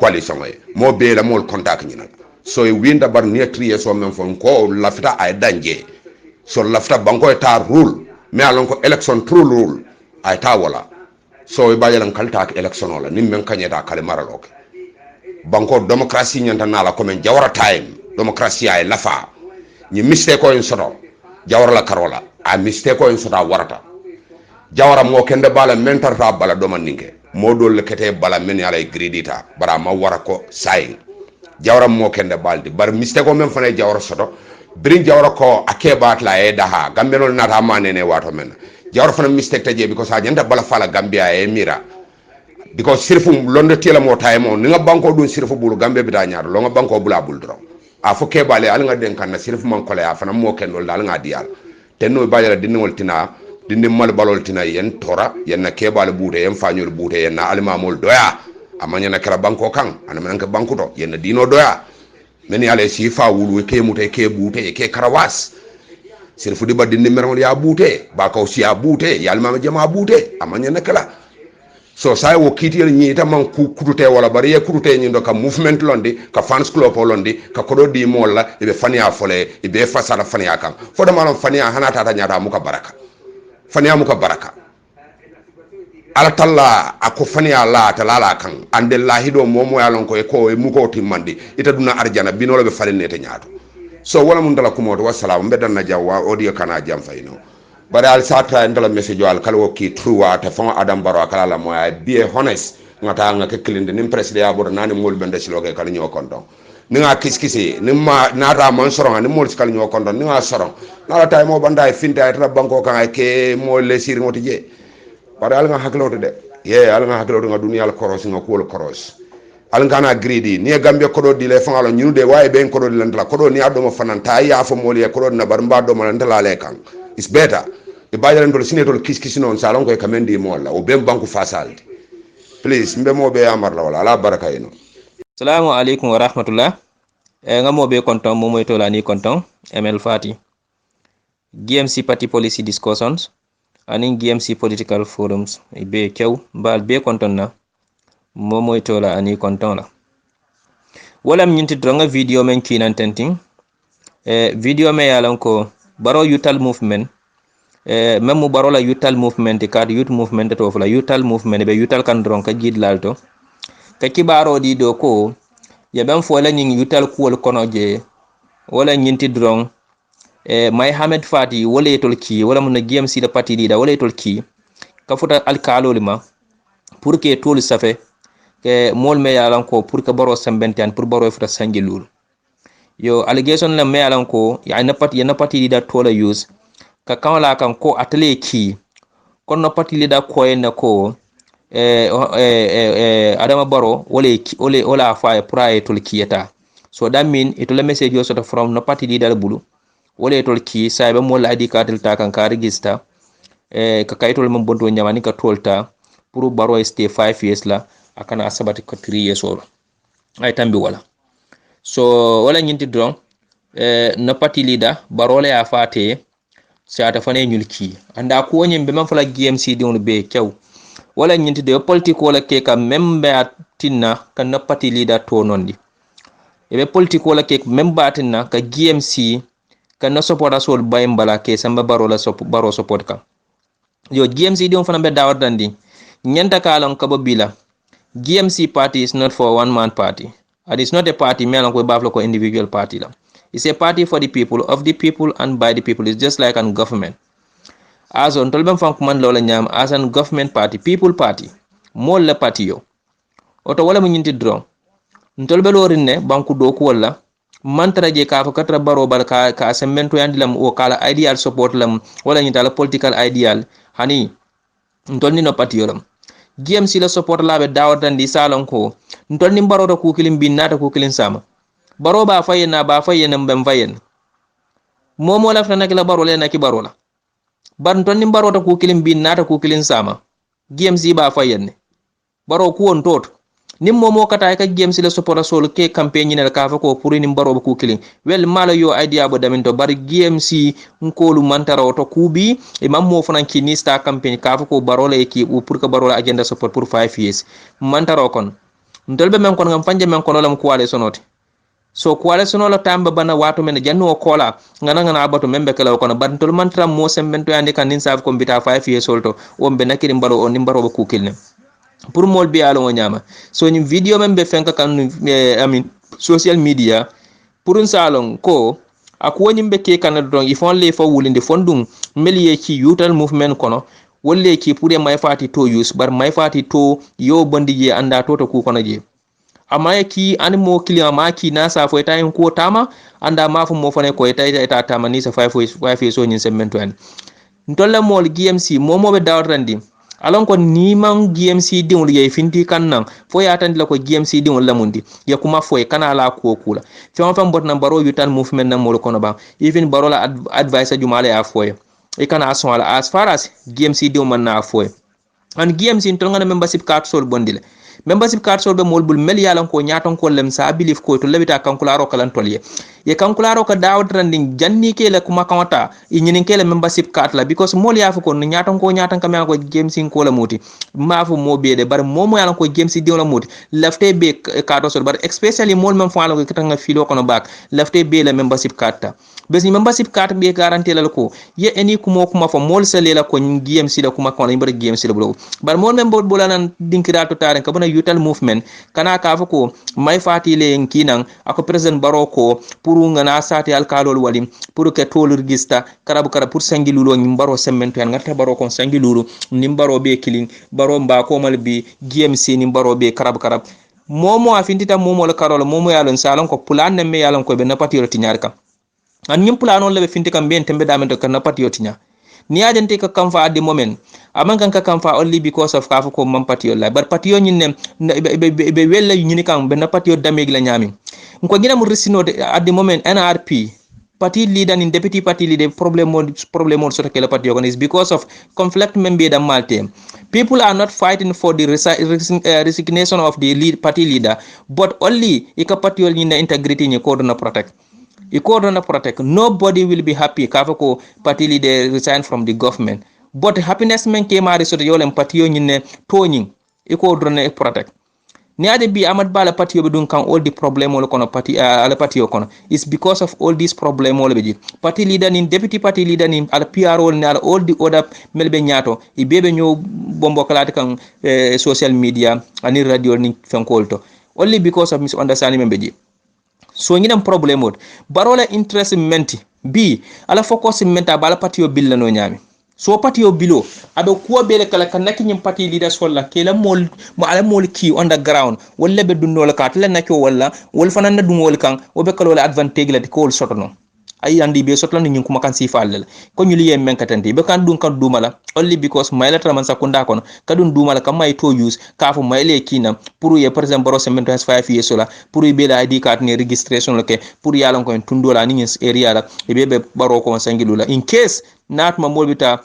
coalition e mo be la mol contact nyina so e winda bar ni 3 years o men fon ko lafta ay danje so lafta banko e ta rule mais alon ko election true rule ay ta wala so e bayalan kalta ak election wala nim men kanyeta kale maraloke banko democracy nyanta nala ko men jawra time democracy ay lafa ni mistake ko en soto jawra la karola a mistake ko en soto warata jawara mo kende bala mentarta bala do maninge modol le kete bala men yala gridita bara ma wara ko say jawara mo kende baldi bar mistake ko men fane jawara soto bring jawara ko akebat la e daha gambenol nata manene wato men jawara fana mistake taje because ha janda bala fala Gambia e mira because sirfu londo tela mo taymo ni nga banko dun sirfu bulu Gambia bi da nyaado lo nga banko bula bul dro a fo ke bale al nga den kan na sirfu man ko la fana mo kendol dal nga dial tenno bayala dinol tina dindi mal balol tina yen tora yen na kebal buute yen fañol buute yen na almamol doya amanya na kala banko kan ana man ka banko to yen dino doya men yale si fa wulu ke mute ke buute ke karawas sirfu di ba dindi merol ya buute ba ko si ya buute yal mama jama buute amanya na kala so say wo kitiyel ñi ta man ku kutute wala bari ye kutute ñi do ka movement londi ka fans club londi ka kodo di molla ibe fania fole ibe fasara fania kan fo da malon fania hanata ta nyata muka baraka fania muka baraka ala talla ako fania la talala kan ande lahido momo yalon ko e ko e muko timmandi ita duna arjana binolo be falene te nyaato so wala mun dala kumo to wassalamu bedan na jawwa audio kana jam fayno bari al satra ndala message al kala ki true ta fon Adam Barrow kala la moya be honest ngata nga ke klinde nim president ya bor nani mol bende ci loge kala ñoo konton ni nga kiskisi ni ma nata man soron ni mol ci kala ñoo konton ni nga soron na la tay mo banda finta ta banko kan ke mo le sir ngoti je bari al nga haklo de ye al nga haklo nga dunya al koros nga ko koros al ngana greedy ni Gambia kodo di le fangalo ñu de waye ben kodo di lan la kodo ni adoma fananta ya fa mo le kodo na bar mba do man la le kan is better e bayalen dol sinetol kiskisi non salon ko kamendi mo la o ben banku fasaldi please mbe mo be amar la wala ala baraka ino assalamu alaikum wa rahmatullah nga mo be konton mo moy tola ni konton ML Fati GMC party policy discussions anin GMC political forums be kew bal be konton na mo moy tola ani konton la walam nyinti dronga video men kinan tenting video me yalan ko baro yutal movement même mu baro la yutal movement card youth movement to la yutal movement be yutal kan dron ka jid lalto ka kibaro di do ko ya ben fo la nying yutal ko kono je wala nyinti dron may Hamed Fati wala etol ki wala mun GMC da parti da wala etol ki ka futa alkalo lima pour que tout le safe ke mol me yalan ko pour que baro sembentian pour baro futa sanjilul yo allegation la me yalan ko ya na parti da to la use ka kawla kan ko atele ki kon no parti da ko en ko Adama Barrow wala fa prior to kiyata so that mean it will message you sort of from no party leader bulu wala to ki saybe mo la ID card ta kan ka register ka kaytol mum bonto nyamani ka tolta pour Barrow stay 5 years la akana asabati ko 3 years or ay tambi wala so wala nyinti don no party leader Barrow la ya fate sata fane nyulki anda ko nyimbe man fala GMC di on be kew wala nyinti de politique wala ke ka membe atinna kan no party leader to nondi ebe politique wala ke membe atinna ka GMC kan no support asol baymbala ke samba Barrow la Barrow support ka yo GMC di on fana be dawardandi nyanta kalon ka bila GMC party is not for one man party and it's not a party melon ko baflo ko individual party la. It's a party for the people, of the people, and by the people. It's just like a government. As on Tolben Funkman Lola Nyam, as a government party, people party, more la party yo. Oto wala munyinti draw. Ntolbe lorine, banku doku wala, mantra je ka fakatra baro bal ka semento yandilam o kala ideal support lam, wala nyintala political ideal, hani, ntolni no party yolam. GMC la support labe dawatan di salon ko, ntolni baro da kukilim bin nata kukilim sama. Baro ba fayen na ba fayen mbem fayen momo la fana kila baro le na ki baro la bar ton ni baro ta ku kilim bin nata ku kilin sama GMC ba fayen ne baro ku on tot nim momo kata ka GMC le support sol ke campaign ni ka fa ko pour ni baro ku kilin wel mala yo idea bo damin to bar GMC nkolu mantara to kubi e mammo fana ki ni sta campaign ka fa ko baro le ki pour ka baro la agenda support pour 5 years mantara kon ndolbe men kon ngam fanje men kon lam ko wale sonoti so kwale sono la tamba bana watu men janno kola ngana abato membe kala kono bantol mantra mo sembento yande kan nin saf kombita 5 years olto ombe nakiri mbaro on nimbaro ba kukilne pour mol bi alo nyama so ni video membe fenka kan amin social media pour un salon ko akwo nyimbe ke kan don ifon le fo wulinde fondum meliye ci youtal movement kono wolle ki pour e may fati to use bar may fati to yo bandi je anda to ku kono je amma ki animo client ma ki na sa fo tayin ko tama anda ma fu mo fane ko eta tama ni sa 5 so nyin semento en ntolle mol GMC momo be dawrandi alon ko ni man GMC diwul yey finti kannan fo ya tan la ko GMC diwul lamundi ya kuma fo kana la ko kula fam fam bot na baro yutal movement na mol kono ba even baro la advice jumala ya fo e kana aso ala as far as GMC diwul man na fo and GMC ntolga na membership card sol bondile membership card solbe molbul mel yalan ko nyaton ko lem sa belief ko to lebita kankularo kalan tolye ye kankularo ka dawd randing janni kele kuma kawata nyinin kele membership card la because mol yafu ko nyaton kam ko GMC ko la muti mafu mo bede bar momo yalan ko GMC di la muti lafte be card sol bar especially mol mem falo ko kitanga filo kono bak lafte be la membership card ta bes ni membership card be garantie la ko ye eni kuma fo mol sele la ko GMC la kuma ko la imbar GMC la bulo bar mol men bol bolanan dinkira to taren ka bana yutal movement kana ka fa ko may fati le kinan ako president baroko pour ngana sati alkalol walim pour que tol register karabu kara pour sangilulo ngi baro semento en ngata baroko sangilulu ni baro be killing baro mba ko mal bi GMC ni baro be karabu karab momo afintita momo la karolo momo yalon salon ko plan ne me yalon ko be na patiro tinyar kam an nyim plan on lebe finti kam ben tembe damen to kan na patio tinya ni ajante ka kamfa at the moment aman kan ka kamfa only because of kafu ko man patio la bar patio nyinne be wella nyini kam be na patio damegi la nyami ko gina mu resino at the moment NRP party leader and deputy party leader problem so to kela party is because of conflict member da malte people are not fighting for the resignation of the party leader but only ika party nyinne integrity ni ko do na protect nobody will be happy kafako party leader resign from the government but happiness men ke mari so yolem party nyinne togning iko do na protect ni ade bi amad bala party be dun kan all the problem wala kono party ala party kono is because of all these problem wala be party leader ni deputy party leader ni ala PRO ni ala all the other melbe nyato e bebe nyo bombo kalati kan social media ani radio ni fankolto only because of misunderstanding membe so nginam problem wot barola interest menti bi ala focus menta bala party o billa no nyami so party o bilo abe ko bele kala kanaki nyim party leaders wala kela mol mo ala mol ki on the ground wala be dunno la kat la nakio wala wol fanan na dum wol kan o be kala advantage la ko sotono ay andi be sotlan nyum kuma kan sifal ko ñu liye men katante be kan dun kan dumala only because mayla traman sakunda kono kadun dumala kam may to use ka fu mayle kinam pour ye par exemple baro semento has 5 years la pour ye be la ID card ni registration la ke pour yalan ko en tundola ni area la e be baro ko sangilula in case not ma molbita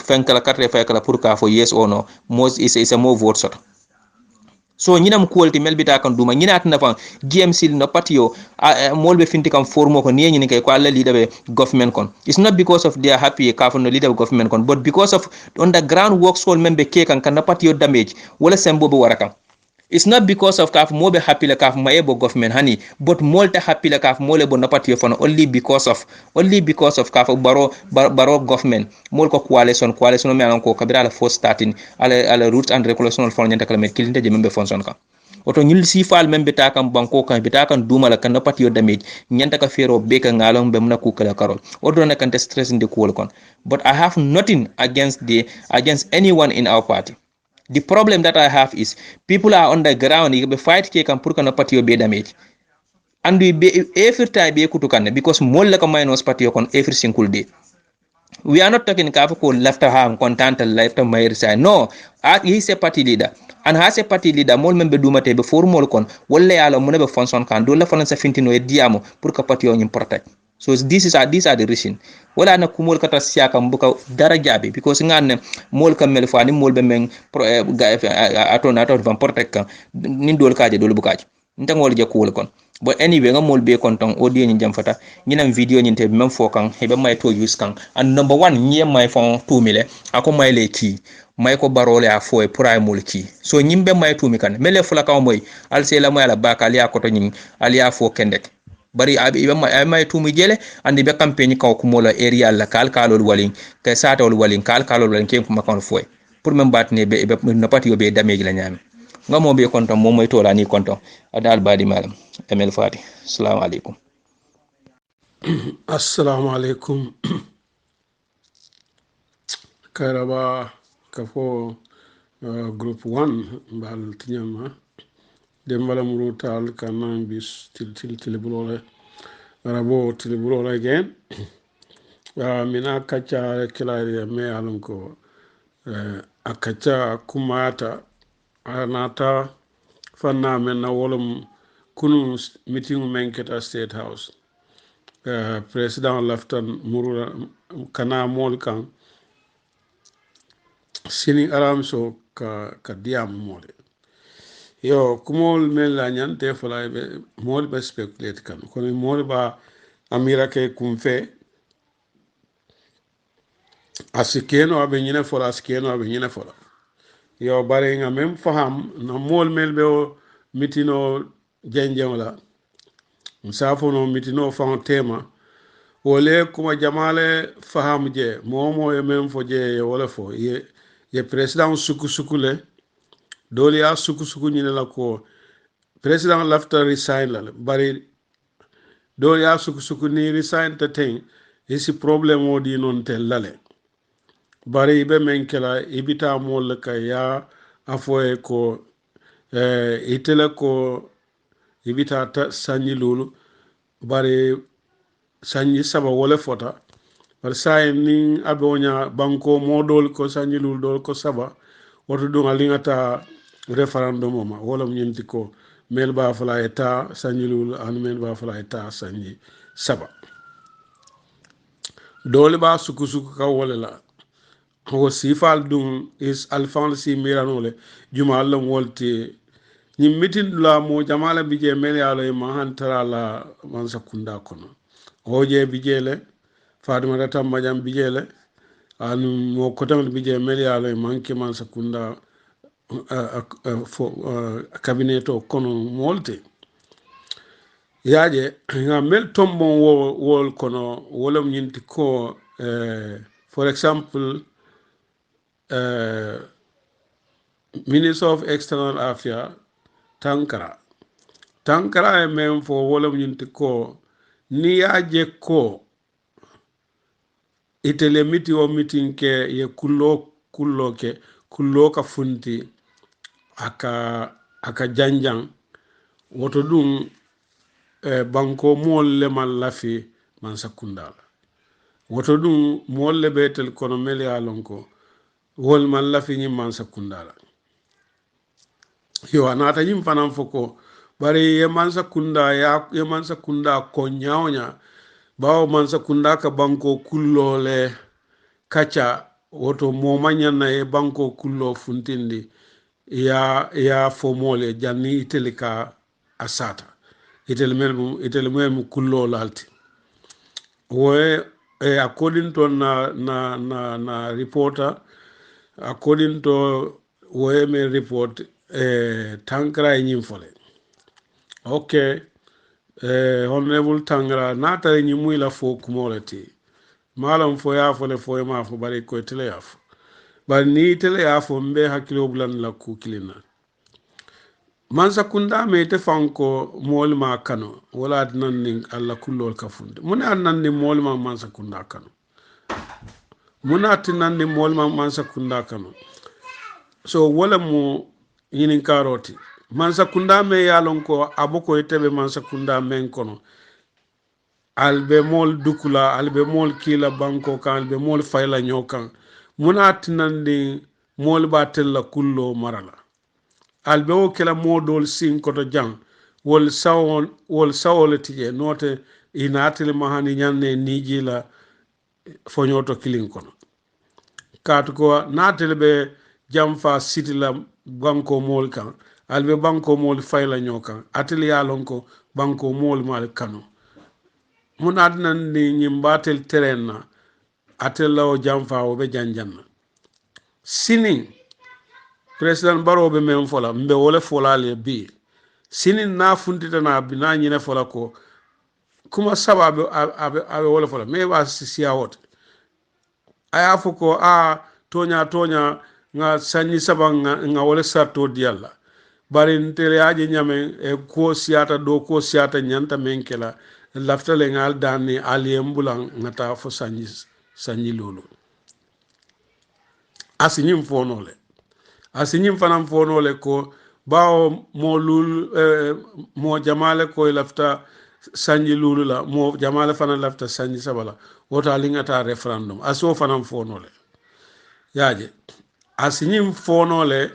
fenkala carte fay kala pour ka fo yes or no most is a more vote sort so ñinam quality melbita kan duma ñina atna fa GMC no patio molbe finti kam formo ko ni ñini kay ko alla leader be government kon it's not because of they are happy ka no leader government kon but because of on the ground works all membe ke kan kan patio damage wala sembo be waraka it's not because of kaf mobe happy la kaf mayebo government hani but molta happy la kaf mole bo napatio fana only because of kaf baro government mol ko coalition me anan ko kabira la first starting ala routes and regulational fon nyanta kala met kilinde je membe fonson ka oto ñul si fal membe ta kam banko kan bita kan duma la kan napatio damage nyanta ka fero be ka ngalon be mna ku kala karol odo na kan stress inde ko kon but I have nothing against anyone in our party. The problem that I have is people are on the ground. You be fight ke kan purka na patio be damage, and we be every time be kutukane because more like a minus patio kon every single day. We are not talking ko left hand content left my side. No, he is a party leader, and as a party leader, more member dumate before more kon wala yalo mo be function kan do la fana sa fintino e diamo purka patio nyim protect. So these are the reason wala na kumol kata siaka mbuka dara jabi because ngane mol kamel fani mol be men atona van protect nin dol kaaje dol bukaji ntangol je kul kon but anyway ngamol be kon ton audio ni jam fata nyinam video ni te men fo kan hebe may to use kan and number 1 nyem may fon 2000 ako may le ki may ko barole a fo e pray mol ki so nyimbe may tumi kan mele fula ka moy al se la moy ala bakali akoto nyim ali a fo kendek bari may tumi jele andi be campagne kaw ko mola area la kalkalol walin kay satawol walin kalkalol walin kem ko makon foy pour même batne be no pati be damage la nyami ngamo be konton mom moy tola ni konton adal badi malam emel fati assalamu alaikum karaba kafo group 1 bal tinyama dembala murutal kanan bis til bulole rabo til bulole again mina kacha kilari me alonko akacha kumata anata fanna men na wolum kunu meeting menketa state house president laftan murula kana mol kan sini aramso ka diam mole yo kumol men la nyante fola be mol be speculate kan ko mol ba amira ke kumfe asikeno abe nyina fola asikeno abe nyina fola yo bare nga même faham no mol mel be o mitino jenjeng la musafo no mitino fa tema wole kuma jamale faham je momo e men fo je wala fo ye president suku le doli ya suku nyine la ko president lafta resign la bari doli ya suku ni resign ta ten isi problem o di non tel lale bari be men kala ibita mol ka ya afoye ko itele ko ibita ta sanyi lulu bari sanyi saba wala fota bari say ni abonya banko modol ko sanyi lulu dol ko saba woto dum alingata referendum ma wala nyinti ko mel ba fala eta sanyi lulu an mel ba fala eta sanyi saba dole ba suku ka wala la ko sifal dum is alfan si miranole juma Allah wolti ni mitin la mo jamala bije mel ya lo ma hantara la man sakunda kono oje bijele fadima data majam bijele an mo kotam bije mel ya lo manke man sakunda kabineto kono molte yaje nga mel tombo wol kono wolom nyinti ko for example Minister of External Affairs Tankara e men fo wolom nyinti ko ni yaje ko itele miti o meeting ke ye kullo ka funti aka janjang woto dum banko mol le man lafi man sakundala woto dum mol le betel kono mel ya lonko wol man lafi ni man sakundala yo anata yim fanan foko bari ye man sakunda ko nyawnya bawo man sakunda ka banko kullole kacha woto mo manyana e banko kullo funtindi ya fo mole janni itelika asata itel mel kullo lalti we according to na reporter according to we me report Tankara nyim fole okay honorable Tangara nata nyimu ila fo kumolati malam fo ya fole fo ma fo bari ko tele ya fo bari ni tele ya fo mbe hakilo bulan la ku kilina man sakunda me te fanko mol ma kano wala nan ning alla kullol kafunde muna nan ni mol ma man sakunda kano muna tinan ni mol ma man sakunda kano so wala mo yinin karoti man sakunda me yalon ko aboko itebe man sakunda men kono albe mol dukula albe mol kila banko kan albe mol fayla nyokan muna tinan ni mol batella kullo marala albe o kela modol sin koto jang wol sawol tije note inatel mahani nyanne niji la fonyoto kilin kono kat ko natel be jamfa city la banko mol kan albe banko mol fayla nyokan atel yalon ko banko mol mal kanu mun adnan ni nyimbatel terrain atel law jamfa o be janjanna sinin president baro be men fola mbe wole fola le bi sinin na funtita na bina nyine fola ko kuma sababu abe wole fola me wa siya wot aya fuko tonya nga sanyi sabanga nga wole sarto dialla bari ntele aje nyame ko siata do ko siata nyanta menkela laftale ngal dani aliyembulan ngata fo sanyi lolo asinyim fonole asinyim fanam fonole ko bawo mo lul mo jamale ko lafta sanyi lulu la mo jamale fana lafta sanyi sabala wota lingata referendum aso fanam fonole yaje asinyim fonole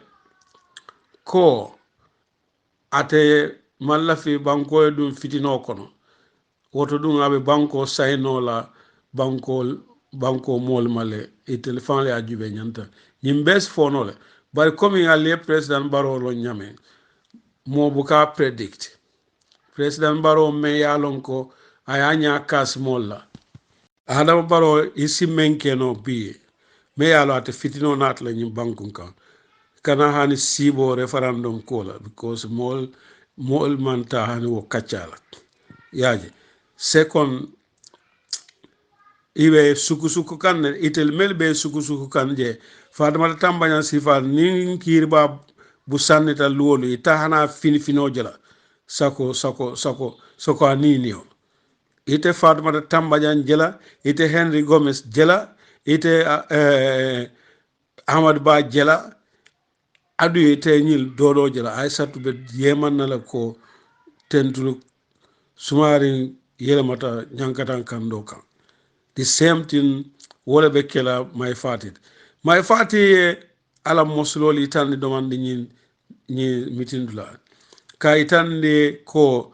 ko ate mallafi banko dum fitino kono woto dum abe banko saynola banko mol male e téléphone le ajube nyanta nyimbes fonole bari comme ali president baro lo nyame mo buka predict president baro me yalon ko ayanya kas molla adam baro isi menkeno bi me yalo ate fitino nat la nyim bankun kan kana hani sibo referendum kola because mol manta hani wo kachala yaje second ibe suku kan itel mel be suku kan je Fatoumata Tambajang sifa ni kirba bu sannita luwolu ita hana fino jela sako aninio ite Fatoumata Tambajang jela ite Henry Gomez jela ite Ahmad Ba jela adu ite ñil dodo jela Aissatou be yeman nala ko tentulu sumari yelemata ñankatan kando kan the same thing wala be kela may fatit may fati ala mosloli tan domande ñi mitindula ka itande ko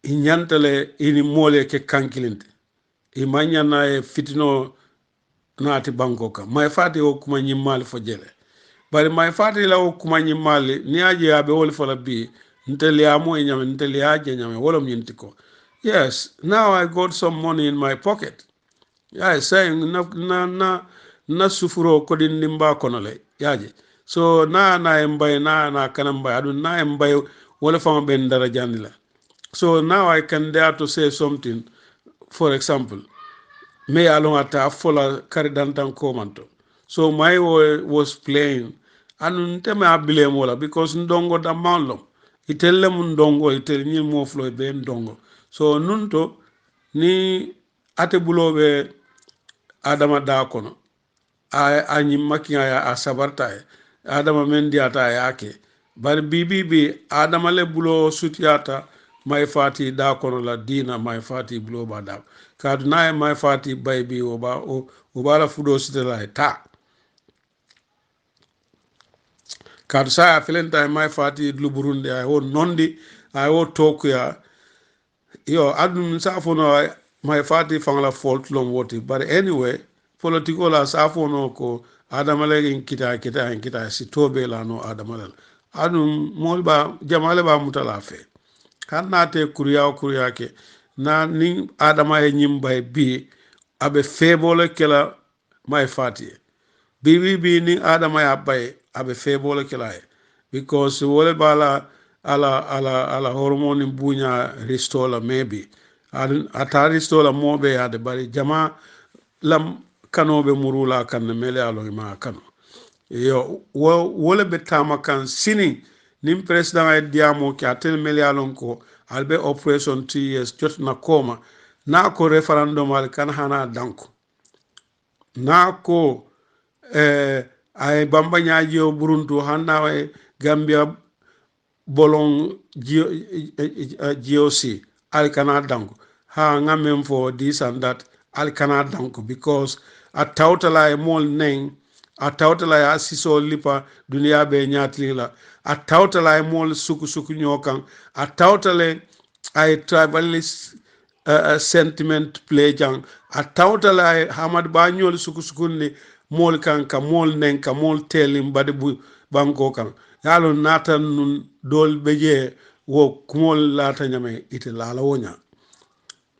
ñantale ini mole ke kankilinte i mañana e fitino naati banko kam may fati o kuma ñimmali fo jele bari may fati la o kuma ñimmali ni aje abe wol fola bi nteli amo e ñame nteli aje ñame wolom ñinti ko yes now I got some money in my pocket yeah saying na sufuro ko din nimba kono le yaje so na mbay na kana mbay adu na mbay wala fama ben dara jandila so now I can dare to say something. For example, me along at a fola karidantan komanto. So my was playing and teme abile mola because ndongo da manlo itelle mun ndongo itel ni mo flo be ndongo so nunto ni ate bulobe adama da kono a nyi makiya ya a sabarta adama men diata yake bar bibi adama le bulo sutiata may fati da kono la dina may fati bulo ba da kadu na may fati baybi oba la fudo sitela ta kadu sa felenta may fati lu burundi ay o nondi ay o tokuya yo adum sa fono may fati fangla fault lom woti but anyway politiko la sa fono ko adama le kita si tobe la no adama le adum molba jamale ba mutala fe kannate kuriya ke na ni adama e nyimbay bi abe febole kela may fati bi ni adama ya bay abe febole kela because wole bala ala hormone bunya ristola maybe ata ristola mobe ya de bari jama lam kanobe murula kan mele alo ma kano yo wole be tama kan sini nim president ay diamo ki atel melialon ko albe operation 2 years jot na koma na ko referendum al kan hana danko na ko ay bamba nyaajo buruntu handa way gambia bolon GOC al kana danko ha ngamem for this and that al kana danko because a tawtala e mol neng a tawtala ya siso lipa dunia be nyatlila a tawtala ay mol suku nyokan a tawtale ay tribalist sentiment play jang a tawtala ay hamad ba nyol suku ni mol kan ka mol nen ka mol telim bade bu banko kan yalo natan nun dol beje wo kumol lata nyame ite lala wonya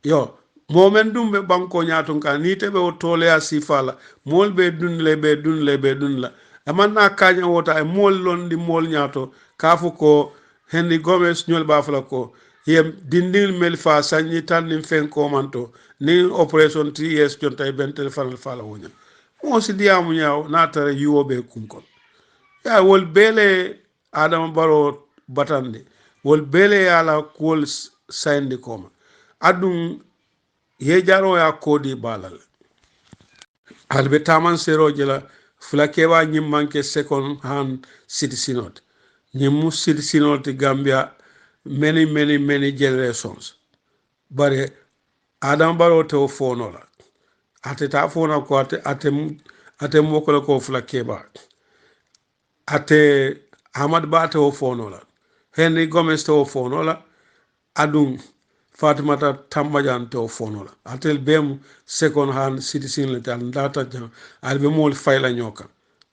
yo momen dum be banko nyaton ka ni tebe o tole a sifala mol be dunla amanna kanya wota e mol londi mol nyato kafu ko Henry Gomez nyol bafala ko yem dindil mel fa sanyi tan nim fen ko manto ni operation 3 years jonta e bentel fanal fala wonya mo si diamu nyaaw natare yuobe kunkon ya wol bele Adama Barrow batande wol bele yala kol sayndi koma adum ye jaro ya kodi balal albe taman sero jela fulakewa nyimmanke second hand citizenot nyimu citizenot Gambia many generations bare Adama Barrow te fono la ate ta fono ko ate mokolo ko fulakewa ate Ahmad Ba te fono la Henry Gomez te fono la adum Fatoumata Tambajang te fono la atel bem second hand citizen le tan data jang albe mol fayla nyoka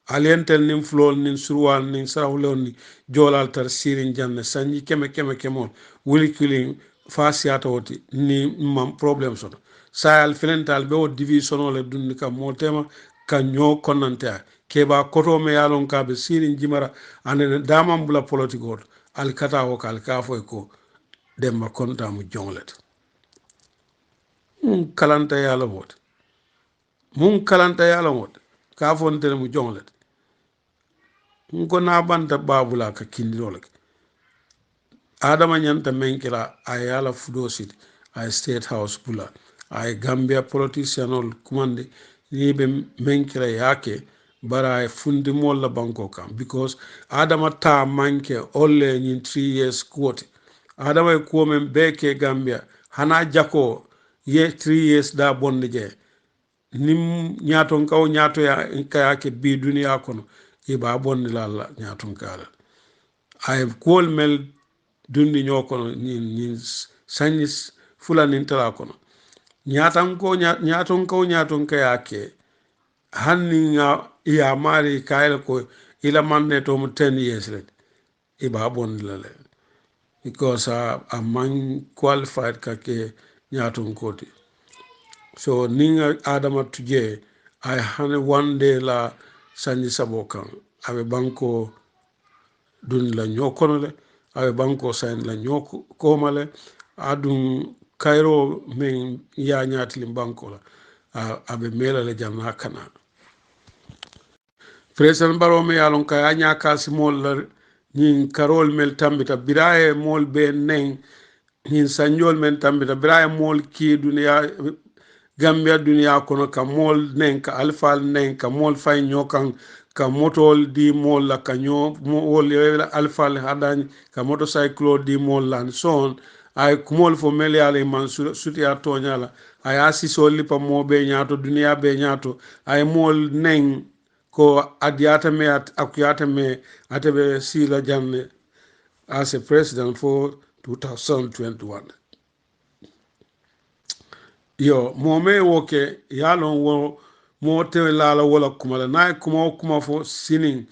alientel nim flol nin surwal nin sarawlon ni jolal tar sirin janne sanji keme wuli killing fasiata woti ni mam problem so sayal fenental be o division le dunni kam mo tema kanyo konante keba koto me yalon ka be sirin jimara ane damam bula politiko al kata o kal ka fo ko demba konta mu jonglet mun kalanta yala mot ka fontere mu jonglet ko na banta babula ka kindirol adama nyanta menkira ay yala fudo city ay state house bula ay gambia politicianol kumande ni be menkira yake bara ay fundi molla banko kam because adama ta manke olle ni 3 years quote adama ko men beke gambia hana jako ye 3 years da bonde je nim nyaton kaw nyato ya kayake bi duniya kono iba bonde la nyaton kala ay kol mel dundi ñokono ni sanis fulani tala kono nyaton ka yake hanni nga ya mari kayla ko ila manne to 10 years le iba bonde la le because a man qualified ka ke nyaton koti so ninga adama tuje ay hane one day la sanji sabo kan abe banko dun la ñokono le abe banko sain la ñoko male adun kairo men ya ñaati banko la abe mela le janna kana president baro me yalon ka ya ñaka si mol la ñin karol mel tambita biraye mol be nen ñin sanjol men tambita biraye mol ki duniya gambia duniya kono ka mol nen ka alfal nen ka mol fay ñokan ka motol di mol la ka ño mol alfal hadan ka motorcycle di mol lan son ay kumol fo mel yale man suti a toñala ay asiso lipa mo be ñaato duniya be ñaato ay mol nen ko adiyata me akuyata me atebe sila janne as a president for 2021 yo mome woke yalon wo mo te lala wala kumala na kuma fo sinin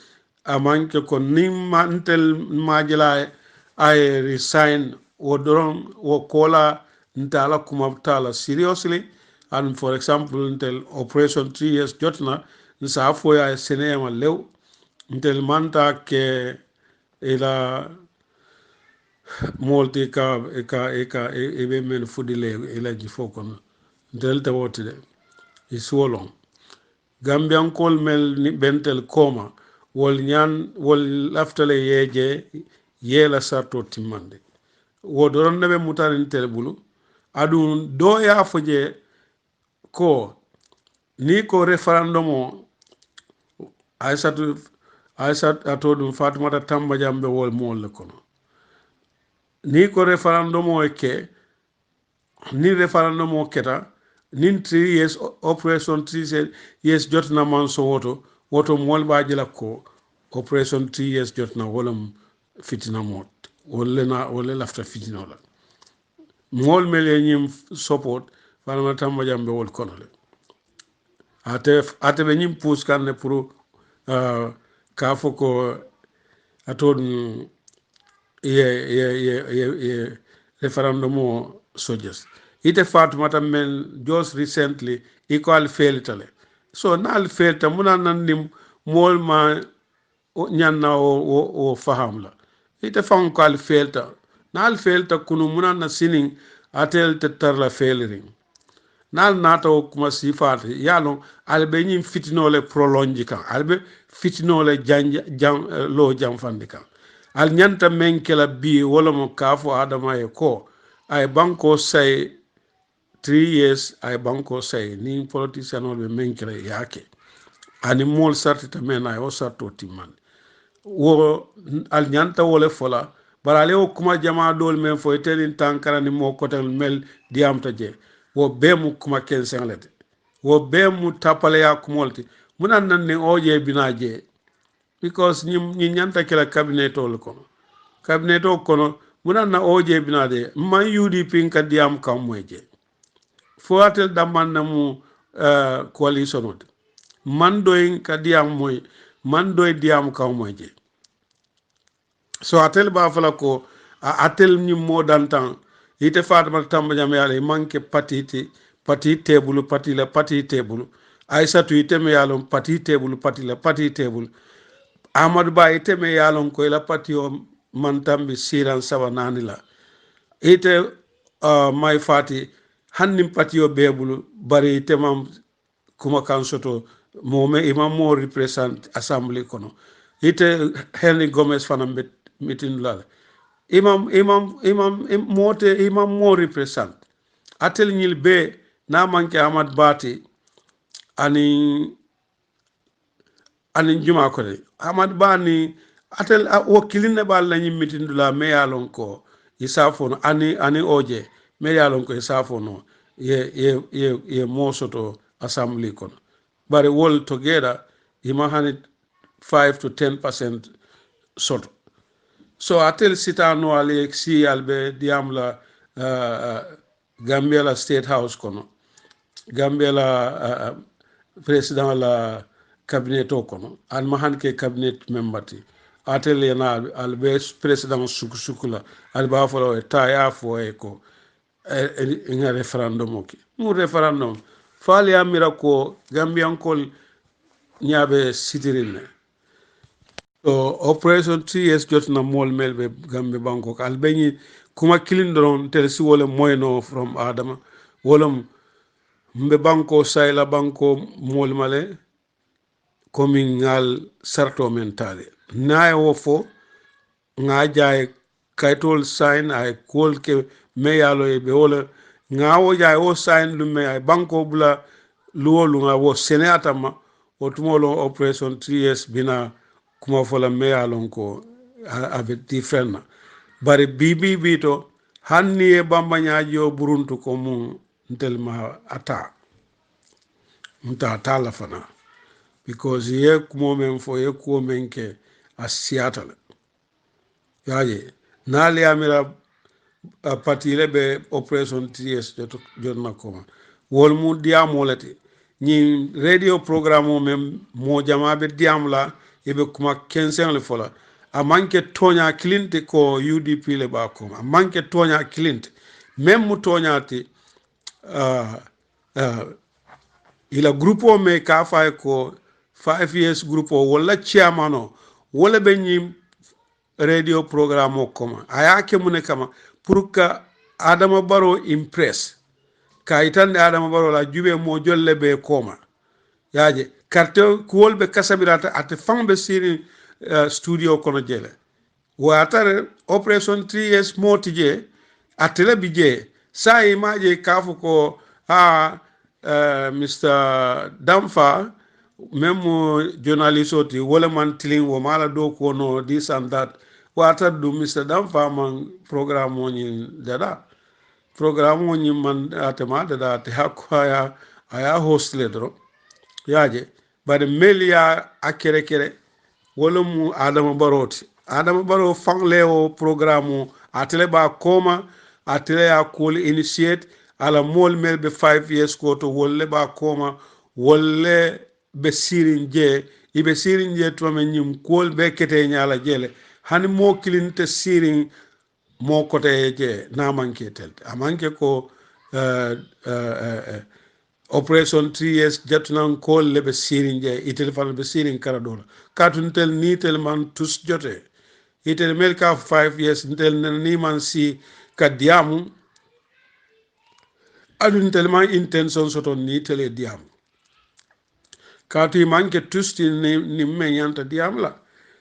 amanke ko nimmantel majila ay resign o doron wo kola ntala kuma tala seriously and for example until operation 3 years jotna nsa fo ya senema lew until manta ke ila molti ka ebe men fudile ila jifo kono delta wotide iswolon gambian kol mel ni bentel koma wol laftale yeje yela sarto timmande wodoron nabe mutarin telbulu adu do ya foje ko ni ko referendum o aisat atodum fatimata tamba jambe wol mol kono ni ko referendum o ke ni referendum o keta nin 3 years operation 3 years jotna man so woto mol ba jila ko operation 3 years jotna wolam fitina mot wolle lafta fitina la mol mele nyim support fana tamba jambe wol kono le ate be nyim pous kan ne pour ka foko atod ye referendum o soldiers ite Fatoumata men just recently equal failtale so nal failta muna nandim mol ma nyanna o fahamla ite fam kal failta nal failta kunu muna na sinin atel te tarla failing nal nata o kuma sifat yalo albe nyim fitinole prolonge kan albe fitinole jam lo jam fandika al nyanta menkela bi wala mo kafo adama e ko ay banko say 3 years ay banko say ni politician be menkere yake ani mol sartita men ay o sarto timman wo al nyanta wole fola barale o kuma jama dol men fo telin tankara ni mo kotel mel diamta je wo be mu kuma kensen lete wo be mu tapale ya kumolti munan nan ne oje binaje because ni nyanta kila cabinet ol kono munan na oje binade man UDP ka diam kam moje fo atel damman na mu coalition od man doy ka diam moy man doy diam kam moje so atel ba fala ko atel ni modantan ite Fatoumata Tamba Jammeh yale manke pati table Aissatou ite me yalon pati table Amadou Ba ite me yalon ko ila pati o mantambi siran sawa nani la ite may fati hannim patio bebulu bari temam kuma kan soto mome imam mo represent assembly kono ite Henry Gomez fanam bet meeting la imam mote imam mo represent atel ñil be na manke Amad Bati ani juma ko de Amad Bani atel wakiline bal lañi meeting la me yalon ko isafono ani oje me yalon ko isafono ye mo soto assembly kono bari wol together ima hani 5 to 10% soto so atel sitano ale si albe diamla Gambia la State House kono Gambia la president la cabinet kono an mahan ke cabinet membati atel yana albe president sukula alba folo ta ya fo ko nga referendum ki mu referendum fali amira ko Gambian kol ñaabe sitirinne so operation 3 years jotna mol melbe Gambe Bangkok albeñi kuma kilindron tel si wala moyno from Adama wolom mbe banko sayla banko mol male komi ngal sarto mentale naye wo fo nga jaay kaytol sign ay kol ke me yalo e be wala nga wo jaay wo sign lu me ay banko bula luwolu nga wo senatama o tumolo operation 3 years bina kuma fola me yalon ko avec different bari bibi to hanni e bamba nyaajo buruntu ko mu ntelma ata la fana because ye kumo men fo ye ko men ke a Seattle yaje naali amira patile be operation 3 years jotna ko wol mu diamo lati ni radio programme men mo jama be diamla yebe kuma 15 le fola a manke tonya clint ko UDP le ba ko a manke tonya clint même mu toñati ila grupo me ka fay ko 5 years grupo wala chairmano wala be ñi radio programme ko ayake mu ne kama pour que Adama Barrow impress kayitande Adama Barrow la jube mo jolle be koma yaaje carte kuwol be kasabirata ate fambe siri studio kono jele watare operation 3 years motije atele bije sai maje kafu ko Mr. Damfa memo journalist oti wala man tilling wo mala do ko no this and that wata du Mr. Damfa man programme woni dada programme woni man atema dada te hakwa aya host ledro yaje bade melia akere wala mu Adama Barrow fangle o programme atele ba koma atele ya kol initiate ala mol mel be 5 years ko to wolle ba koma wolle be sirinje ibe sirinje to men nyum kol be kete nyala jele hani mo kilinte sirin mo kote je na manke tel amanke ko operation 3 years jatunan kol lebe sirinje itel fal be sirin karadola katun tel ni tel man tus jote itel mel ka 5 years tel ni man si kadiamu adun tellement intention soto ni tele diam katu manke tusti ni menyanta diam la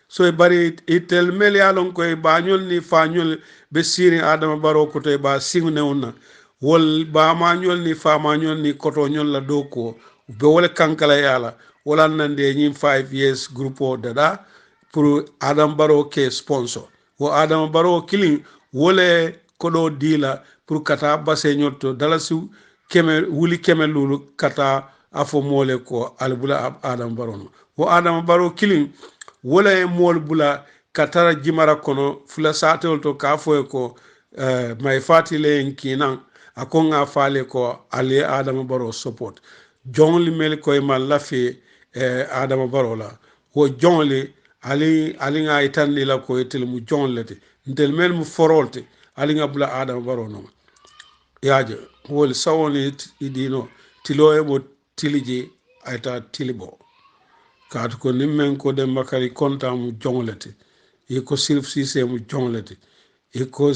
so e bari itel mel yalon ko e bañol ni fañol be siri Adama Barrow ko te ba singne onna wol ba mañol ni fa mañol ni koto ñol la do ko be wala kankala yala wala nande ñim 5 years groupe dada pour Adama Barrow ke sponsor wo Adama Barrow killing wole kodo dila pour kata basse ñotto dalasu wuli keme lulu kata afo mole ko albula Adama Barrow wo Adama Barrow killing wala mol bula katara jimara kono fula satol to ka fo ko may fatile en kinan akonga fale ko ali Adama Barrow support jonli mel ko ma lafi Adama Barrow la wo jonli ali nga itandi la ko etel mu jonlete ntel mel mu forolte ali nga bula Adama Barrow no yaaje wol sawoni idino tilo e mo tiliji ayta tilibo kaatu ko nimmen ko de makari konta mu jonglete e ko Sirif Cissé mu jonglete e ko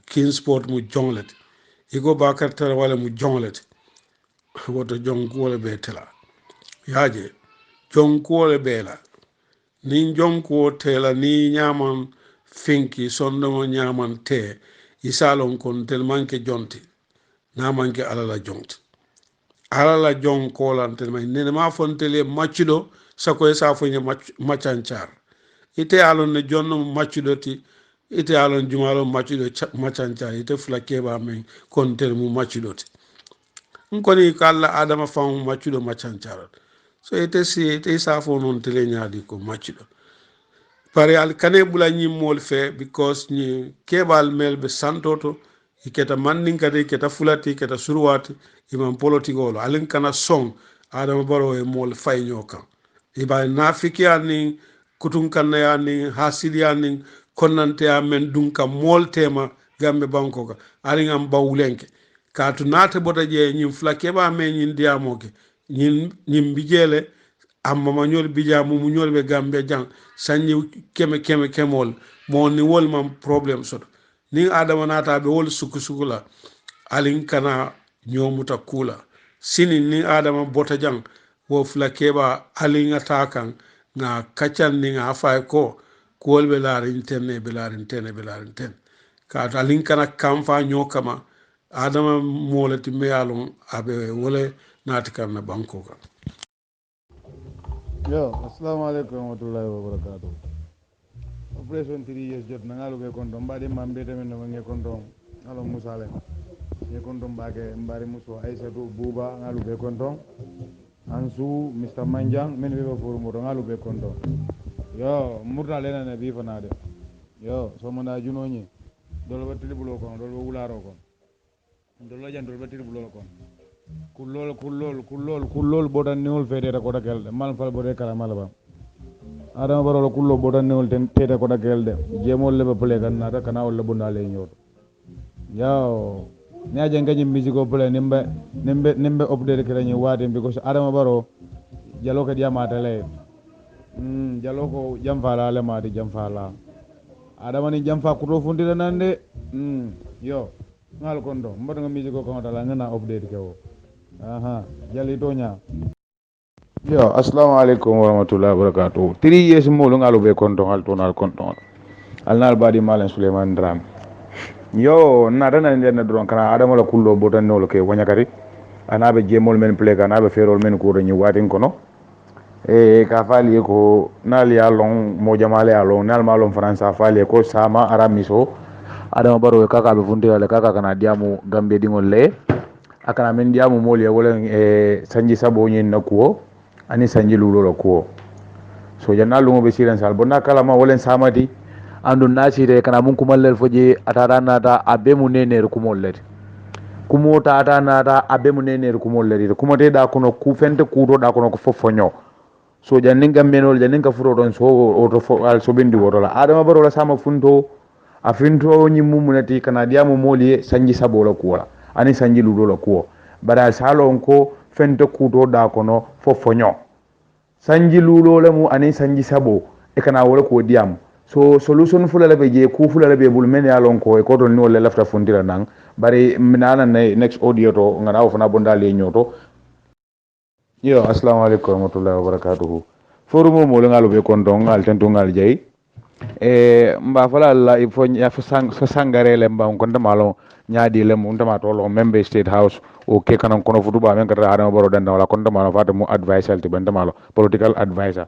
Kingsport mu jonglete iko bakar tara wala mu jonglete woto jonkuwole be tela yaje jonkuwole be la nin jonkuwo tela ni ñaman finki sondomo ñaman te isalon kon tel manke jonti na manke alala jonti alala jonkolantel may nene ma fontele maccuɗo sako e safoñe maccancar ite alon ne jonno maccuɗo ti ite alon jumalo maccuɗo maccancar ite fula keɓa men kontel mu maccuɗo ti koni ko Allah adama fam maccuɗo maccancar so ite si ite safo non tele ñaadi ko maccuɗo pare al kane bula ñimmol fe because ñi keɓal melɓe santoto iketa mannin kadi iketa fulati iketa surwati iman politique olo alin kana song adama baro e mol fayño kan iba nafiki ani kutun kanna ya ni hasidi ani konnante amen dun kam mol tema gambe banko ka alin am bawlenke katu nate bota je ñim flake ba me ñin diamoke ñim bijele amma ma ñol bijamu mu ñol be gambe jang sanyi keme kemol mo ni wol mam problem soto ni adama nata be wol sukula alin kana ñomuta kula sini ni adama bota jang wo fula keba alin atakan nga kacan ni nga fay ko kuwol be larin tenne be larin ten ka alin kana kamfa ñokama adama molati meyalon abe wole nati kan na banko kan yo assalamu alaikum warahmatullahi wabarakatuh operation 3 years jot na ngalu be kondo mbadi mambe tamen no nge kondo ngalo musale nge kondo mbake mbari muso aisatu buba ngalu be kondo ansu mr manjang men be fo mo ngalu be kondo yo murta lena ne bi fanade yo so mona junoni dolo batili bulo kon dolo wularo kon dolo jan dolo batili bulo kon kullol bodan neol fede ko da gelde mal fal bode kala malaba adama barolo kullo bodan neol ten tete ko da gelde jemol lebe pele kan nata kana wala bunda le nyoto yaw nyaje ngaji musico pele nimbe update kala ni wade because adama baro jalo ka diama tale jalo ko jamfala le madi jamfala adama ni jamfa kuto fundira nande yo ngal kondo mbodo nga musico ko tala ngana update kewo aha jali tonya yo assalamu alaikum warahmatullahi wabarakatuh 3 years molo ngalo be konto hal tonal konto alnal badi malen suleiman dram yo nadana nden dron kana adama la kullo botan no ke wanyakari anabe jemol men plega anabe ferol men ko ni watin kono e ka fali ko nali alon mo jamale alon nal malon france fali ko sama aramiso adama baro kaka be funde wala kaka kana diamu gambe dingol le akana men diamu moli wala sanji sabo nyen nakuo ani sanji lulo ko so janna lungo be siran sal bonna kala ma wala samadi andu nasire kana mun kumal foje atara nata abe mu nener kumol let kumota ata nata abe mu nener kumol let kumote da kono ku fente kuto da kono ko fofonyo so jannin gambenol jannin ka furo don so oto fo al so bendi wotola adama baro la sama funto afinto nyimmu munati kana diamu moli sanji sabo la kuola ani sanji lulo la kuo bara salon ko fente kuto da kono fofonyo sanji lulo la mu ani sanji sabo e kana wala ko diamu so solution fulala be je ku fulala be bul men yalon ko e ko don no le lafta fundira nang bari minana next audio to ngana fana bonda le nyoto yo assalamu alaikum warahmatullahi wabarakatuh forumo mo ngalo be kon don ngal tentu ngal jey mba fala la il faut ya fa sangare le mba on malo nyaadi le mo ndama to lo member state house o ke kanan kono futu ba men kata adama baro dan wala kon malo fata mo advisor ti ban malo political advisor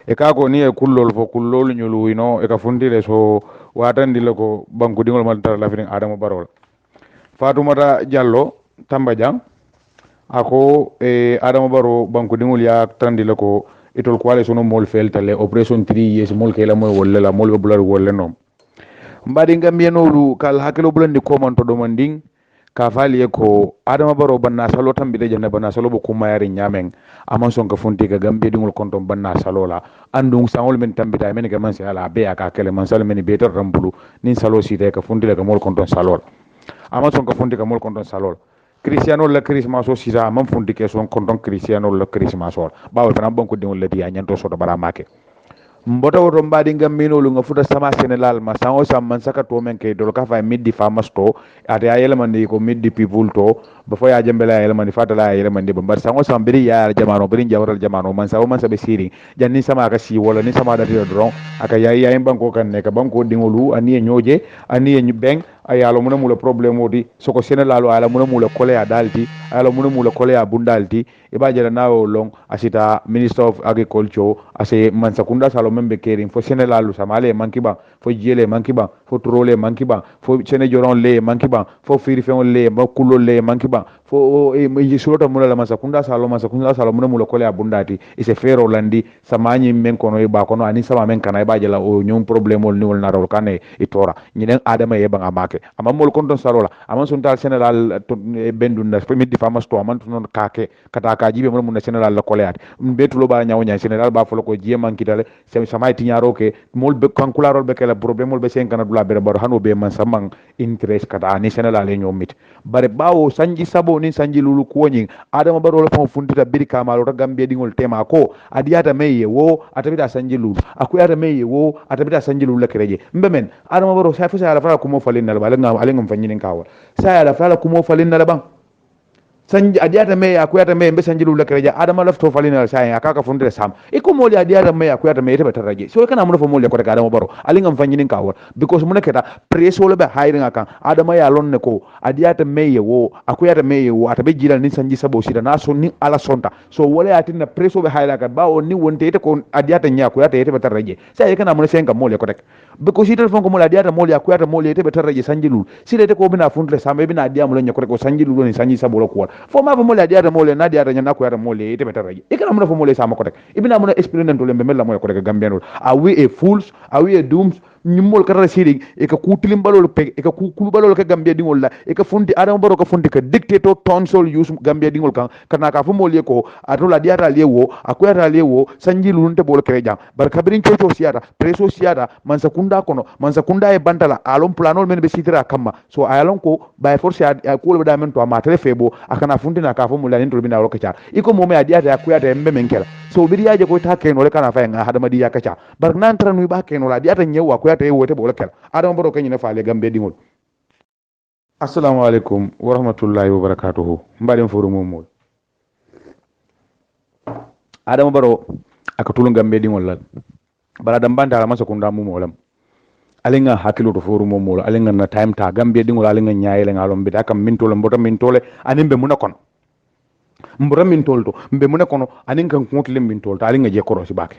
e ka ko ni e kullol fo kullol nyulu wino e ka fundire so watandi le ko banku dingol mal tar la fin adama baro Fatoumata Diallo Tamba Jang ako adama baro banku dingol ya tandi le ko itol coalition no mol feltale operation 3 years mol kala moy wolle la mol bular wolle no mbadi ngambiyeno lu kal hakelo bulandi komanto do manding ka fali ko adama baro banna salo tambi de janna banna salo bo kuma yari nyamen amon son ka funti ga gambe dingol konto banna salo la andung sangol men tambita men ga man sala be aka kele man salo men be tor rambulu nin salo site ka funti ga mol konto salo amon son ka funti ga mol konto salo Cristiano la Christmas so sisa mam funti ke son konton Cristiano la Christmas so bawo fana banko dingol le biya nyanto so do bara make mbota woto mbaɗi ngam minolu nga futa sama sénégal ma sango sam man saka to men ke dol ka fa middi famas to ate ya yelamandi ko middi people to ba fo ya jambela ya yelamandi fatala ya yelamandi ba mbar sango sam biri ya jamano biri jawaral jamano man sawo man sabe siri janni sama ka si wala ni sama dati dron aka ya banko kan ne ka banko dingolu ani nyoje ani beng ayalo muna mula problème odi soko sénégal ala muna mula kole ya dalti ala muna mula kole ya bundalti e ba jara nawo long asita minister of agriculture ase man sakunda salo membe kerin fo sénégal samale mankiba fo jele mankiba fo trole mankiba fo sénéjoron le mankiba fo firifon le makulo le mankiba fo e sulota mula la masakunda salo muna mula kole ya bundati e se fero landi samani men kono e ba kono ani sama men kana e ba jala o nyum problème ol ni wol narol kane e tora nyinen adama e ba amake ama mol konton sarola ama sun tal sénégal bendunda middi famas to aman non kake kata ka jibe mon sénégal la koleat betulo ba nyaaw nyaa sénégal ba folo ko jieman kitale samay tiñaro ke mol be kankularol be kala problème mol be 50 dollars be bar hano be man samang interest kata ni sénégal e ñomit bare bawo sanji sabo ni sanji lulu kuoni adama baro la fon fundita biri kamalo to gambie dingol tema ko adiyata meye wo atabita sanji lulu akuyata meye wo atabita sanji lulu la kereje mbemen adama baro sa fusa ala fara ko mo falin na alengam fanyinin kawal saya la fala kumo falin na bang sanji adiata me akuyata me mbe sanji lula kereja adama lafto falina saya akaka fundire sam iko moli adiata me akuyata me tebe taraje so kana mun fo moli ko daga adama baro alingam fanyinin kawal because mun keta preso le be hiring akan adama ya lonne ko adiata me wo akuyata me wo atabe jila ni sanji sabo sida na so ni ala sonta so wala atinna preso be hiring akan ba o ni wonte ite ko adiata nya akuyata tebe taraje saya kana mun senga moli ko daga because ite fon ko moli adiata moli akuyata moli tebe taraje sanji lul sida te ko bina fundire sam be bina adiamu le nyako ko sanji lul ni sanji sabo ko fo ma fo mole adiata mole na adiata nyana ko yata mole ite betaraje ikana mona fo mole sama ko tek ibina mona explain to lembe mella moy ko tek gambian are we a fools are we a dooms nyimol kata siri e ka kutilim balol pe e ka kulu balol ka gambia dingol la e ka fundi adam baro ka fundi ka dictator tonsol use gambia dingol kan kana ka fo mole ko atola diata lewo akuyata lewo sanji lunte bol kreja bar kabirin chocho siata preso siata mansa kunda e bantala alon planol men be sitira kamma so ayalon ko by force a ko be damen to ma tele febo akana fundi na ka fo mole nin to bina rokacha iko mo me adiata akuyata embe men kela so biriyaje ko ta keno le kana fa nga hadama di yakacha bar nan tranu ba keno la diata nyewa akuyata e wote bol kela adam baro kanyine faale gambe dingol assalamu alaikum wa rahmatullahi wa barakatuhu mbaɗen foru momol adama baro aka tulu gambe ɗigol lal bara dam bantala masa kunda mumolam alinga hakkilo to foru momol alinga na time ta gambe ɗigol alinga ñayele ngalon mbita kam mintole mbota mintole anin ɓe muna kono mbota mintol to mbe muna kono anin kan kuntile mintol to alinga je korosi bake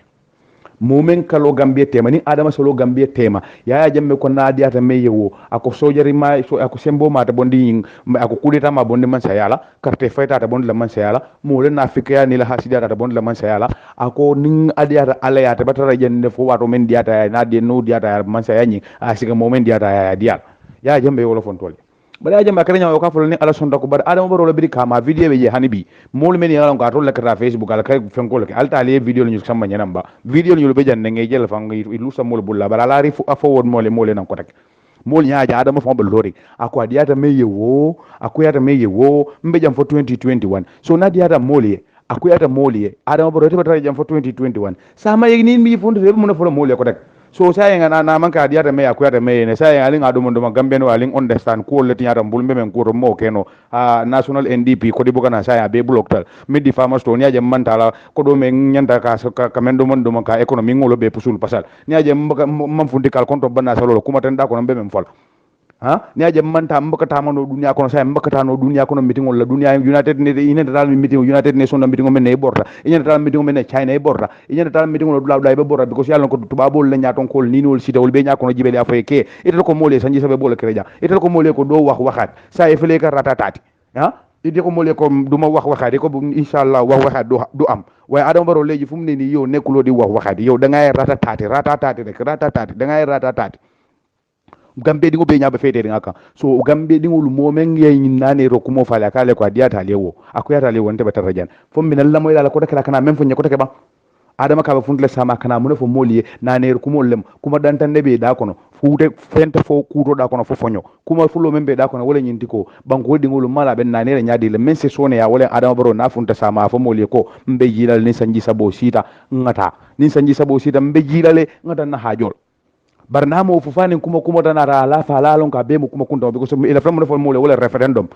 momen kalo gambie tema ni adama solo gambie tema yaya jamme ko naadiata meyewo ako sojari ma so ako sembo mata bondi ako kudeta ma bondi man sayala carte fayta ta bondi la man sayala mo le na afrika ni la hasida ta bondi la man sayala ako ning adiata alayata batara jenne fo wato men diata na de no diata man sayani asiga momen diata ya dial yaya jamme wolo fon tole bada jamba kare nyaw ka folo ni ala sonda ko bar adama baro la bidi kama video be je hanibi mol men yalan ko atol la kata facebook ala kay fenkol ke alta le video ñu sama nyanam ba video ñu be janne ngay jël fa ngay lu sa mol bulla bara la rifu afawod mole nan ko tek mol nyaaja adama fo be lori ako adiata meyewo akuyata meyewo mbe jam fo 2021 so na diata moliye akuyata moliye adama baro tebe tare jam fo 2021 sama yegni mi fonde be mo na fo moliye ko tek so saya ngana na manka diata me akuyata me ne saya ngali ngado mon do gamben waling understand ko leti nyata mbul men ko mo keno national ndp ko di bugana saya be blocktal midi farmers to niaje mantala ko do men nyanta ka men do mon do ka economy ngolo be pusul pasal niaje mam fundikal konto banna salo kuma tan da ko be men fol niaje manta mbakata mano dunia kono say mbakata no dunia kono meeting wala dunia united meeting united nation meeting men e borta united meeting men china e borta united meeting no dula be borta because yalla ko tubabol le nyaton kol ninol sitawol be nyakono jibeli afeke ito ko mole sanji sabe bol kreja ito ko mole ko do wax waxat sa e fele ka ratatati ite ko mole ko duma wax waxati ko inshallah wax waxat du am way adam baro leji fum ne ni yow nekulo di wax waxati yow da ngay ratatati rek ratatati da ngay ratatati gambe dingo be nyaba fete ngaka so gambe dingo lu momen yey nane ro kumo fala kale ko diata lewo akuyata lewo nte betara jan fom min Allah moy la ko dekala kana men fo nyako teke ba adama ka ba funtile sama kana mun fo moliye na ner kumol lem kuma dantande be da kono fuute fente fo kuto da kono fo fonyo kuma fulo membe da kono wala nyinti ko banko dingol mala ben na ner nyaadi le men se sone ya wala adama baro na funta sama fo moliye ko mbe jilal ni sanji sabo sita ngata ni sanji sabo sita mbe jilale ngata na hajol barnamo fufani kuma dana ra la fa la lon ka be mu kuma kunto because ila fram fo mo le wala referendum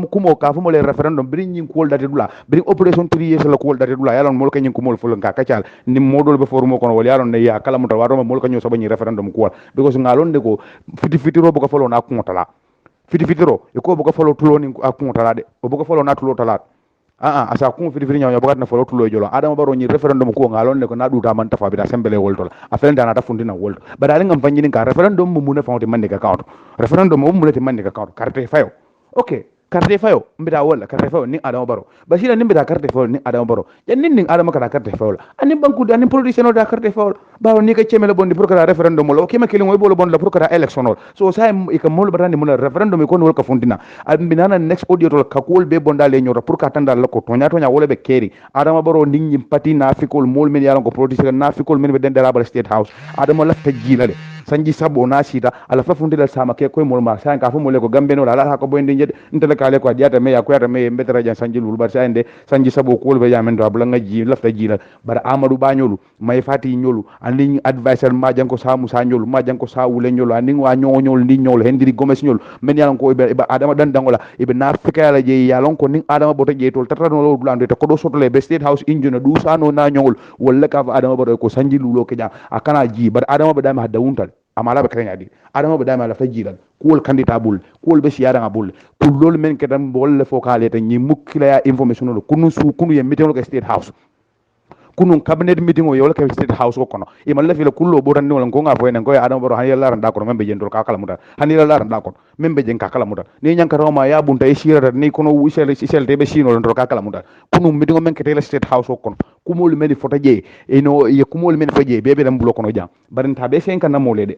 kuma ka fo mo le referendum bring nyin ko date dula bring operation 3 years la ko date dula yalon mo ko nyin ko mo fo ka kacal ni modol be for mo kono wala yalon ne ya kala mo tawa mo ko nyo so bani referendum ko because ngalon de ko fiti ro bo ko folo na ko tala fiti ro e ko bo ko folo tulo ni ko tala de o bo ko folo na tulo tala asa kun fiti nyaw bagat na folo tulo jolo adama baro ni referendum ko ngalon ne ko na duta man tafa bi da sembele woltol a felenda na ta fundina wolto badali ngam fanjini ka referendum mu mune fawte mande ka count referendum mu mune te mande ka count carte fayo okay carte fayo mbita wala carte fayo ni adama baro basira ni mbita carte fayo ni adama baro jan nin adama kana carte fayo ani banku ani politicien da carte fayo bawo ni ka chemele bondi pour que referendum lo kema kili ngoy bolo bondi pour que election so say e ka mol batani mun referendum ko no ka fundina albinana next audio to ka kol be bonda le nyoro pour que tanda la ko tonya wala be keri adama baro ningni pati na fikol mol men yalan ko politicien na fikol men be den derabal state house adama la tajjilale sanji sabo na sita ala fa fundila sama ke koy mol ma sa ka fo mol ko gambe no ala ha ko bondi njed intele kale ko diata me ya ko yata me mbetara jan sanji lul bar sa ende sanji sabo ko be yamen do bla ngaji lafta jila bar amadou bañolu may fati ñolu andi advisor ma janko sa musa ñolu ma janko sa wule ñolu andi wa ñol ndi ñol hendiri gomes ñolu men yalan ko be adama dan dangola ibe na fikala je yalon ko ning adama boto je tol tatano lo dulande to ko do sotole be state house injuna du sano na ñol wala ka adama boto ko sanji lulo ke ja akana ji bar adama be dama hadda wuntal amala be krenya di adama be dama la fajilan kuol candidat bul kuol be siara ngabul kulol men ke dam bol fo kale tan ñi mukila ya information lo kunu ye meeting lo state house kunun cabinet meeting o yola ke state house ko kono e malla fi la kullo botan ni wala ko nga fo en ko adama baro han yalla ran d'accord membe jendol ka kala muta han yalla ran d'accord membe jen ka kala muta ni nyanka roma ya bunta e sira ni kono wisel te be sino ron ka kala muta kunun meeting o men ke tele state house ko kono kumol men fota je e no ye kumol men faje bebe dam bulo kono jam barin ta be sen kan na molede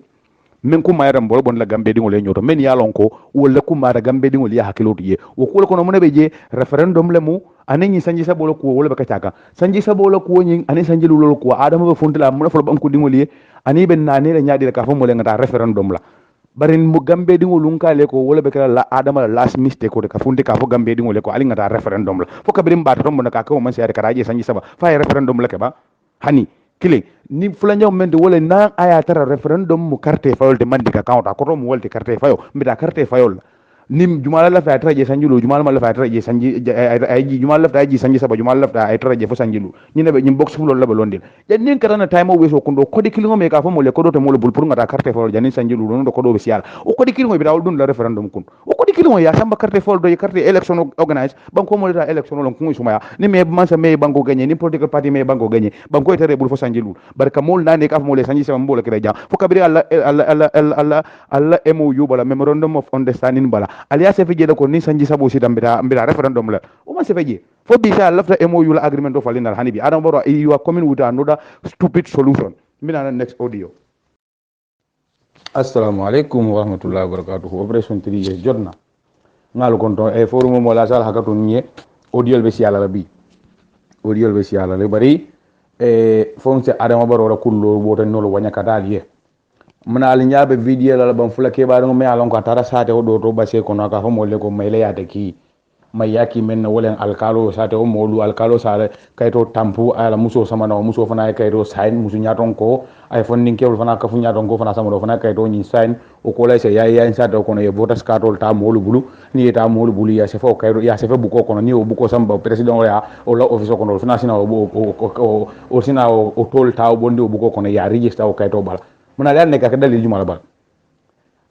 men kuma yaram bol bon la gambe dingol e nyoto men yalon ko wala kuma da gambe dingol ya hakilo tiye o ko kono mun be je referendum le mu anen sanji sabolo ko wala be kacaka sanji sabolo ko nyin anen sanji lulol ko adama be fontila mun fol banko dingol ye ani ben nane la nyaadi ka fo mo le ngata referendum la barin mu gambe dingol kale ko wala be kala la adama last mistake ko de ka fonti ka fo gambe dingol ko ali ngata referendum la fo ka birim ba to mo ka ko man sey ka raje sanji saba fa referendum la ke ba hani kile ni fulanjaw mende wala na aya tara referendum mu carte fayol de mandi ka kawta ko mo wolte carte fayo mbita carte fayol nim jumala la fa tara je sanjilu jumala ma la fa tara je sanji ay jumala la fa je sanji saba jumala la fa ay tara je fo sanjilu nyine be nyim box fulo la be londil jan nin karana time o weso kundo kodi kilingo me ka fo mo le kodo to mo le bul pour ngata carte fayol janin sanjilu non do kodo be siala o kodi kilingo be dawol dun la referendum kun o kodi kilingo ya samba carte fayol do carte election organize banko mo le election lon kun suma ya ni me mansa me banko gagné ni political party me banko gagné banko tere bul fo sanjilu barka mol nane ka fo mo le sanji saba mo le kere jam fo kabiri alla MOU bala memorandum of understanding bala aliya se feje ko ni sanji sabo si mbita referendum la o ma se feje fo bi sa lafta MOU la agreement of alinar hanibi adam baro you are coming with another stupid solution mina next audio. Assalamu alaikum wa rahmatullahi wa barakatuh. Operation 3 jotna ngal kon to e forum mo la sal hakatu nye audio be si ala la bi audio be si ala le bari e fonse adam baro ra kullo boto nolo wanya kadal ye muna ali nyaabe video la ban fula ke baaro me alon ko tara sate o do to base ko na ka fa mo le ko mayle yaade ki may yaki men wolen alkalo sate o molu alkalo sare kayto tampu ala muso sama na muso fana kayto sign muso nyaton ko ay fon nin kewul fana ka fu nyaton ko fana sama do fana kayto ni sign o ko lay se ya sate ko no e votas card ta molu bulu ni ta molu bulu ya se fo kayto ya se fe buko ko ni o buko samba president ya o la office ko no fana sina o sina o tol ta o bondi o buko ko no ya register o kayto bala muna le ne ka dalil jumala bal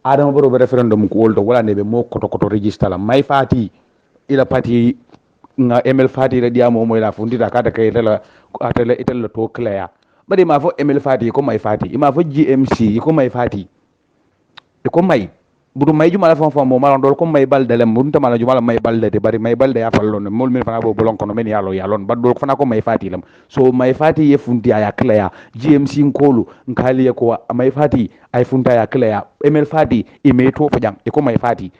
adama baro be referendum ko woldo wala ne be mo koto register la may fati ila pati nga ML fati la diamo mo ila fundita kada kay la atele itel to clear bari ma fo ML fati ko may fati ma fo GMC ko may fati ko may budu may jumala fon mo malon dol ko may balde lem bunta mala jumala may balde de bari may balde ya fallon mol min fana bo bolon kono men yalon baddo ko fana ko may fati lam so may fati ye funti ya clear GMC nkolu nkali ko may fati ay funta ya clear ML fati e me to fajam e ko may fati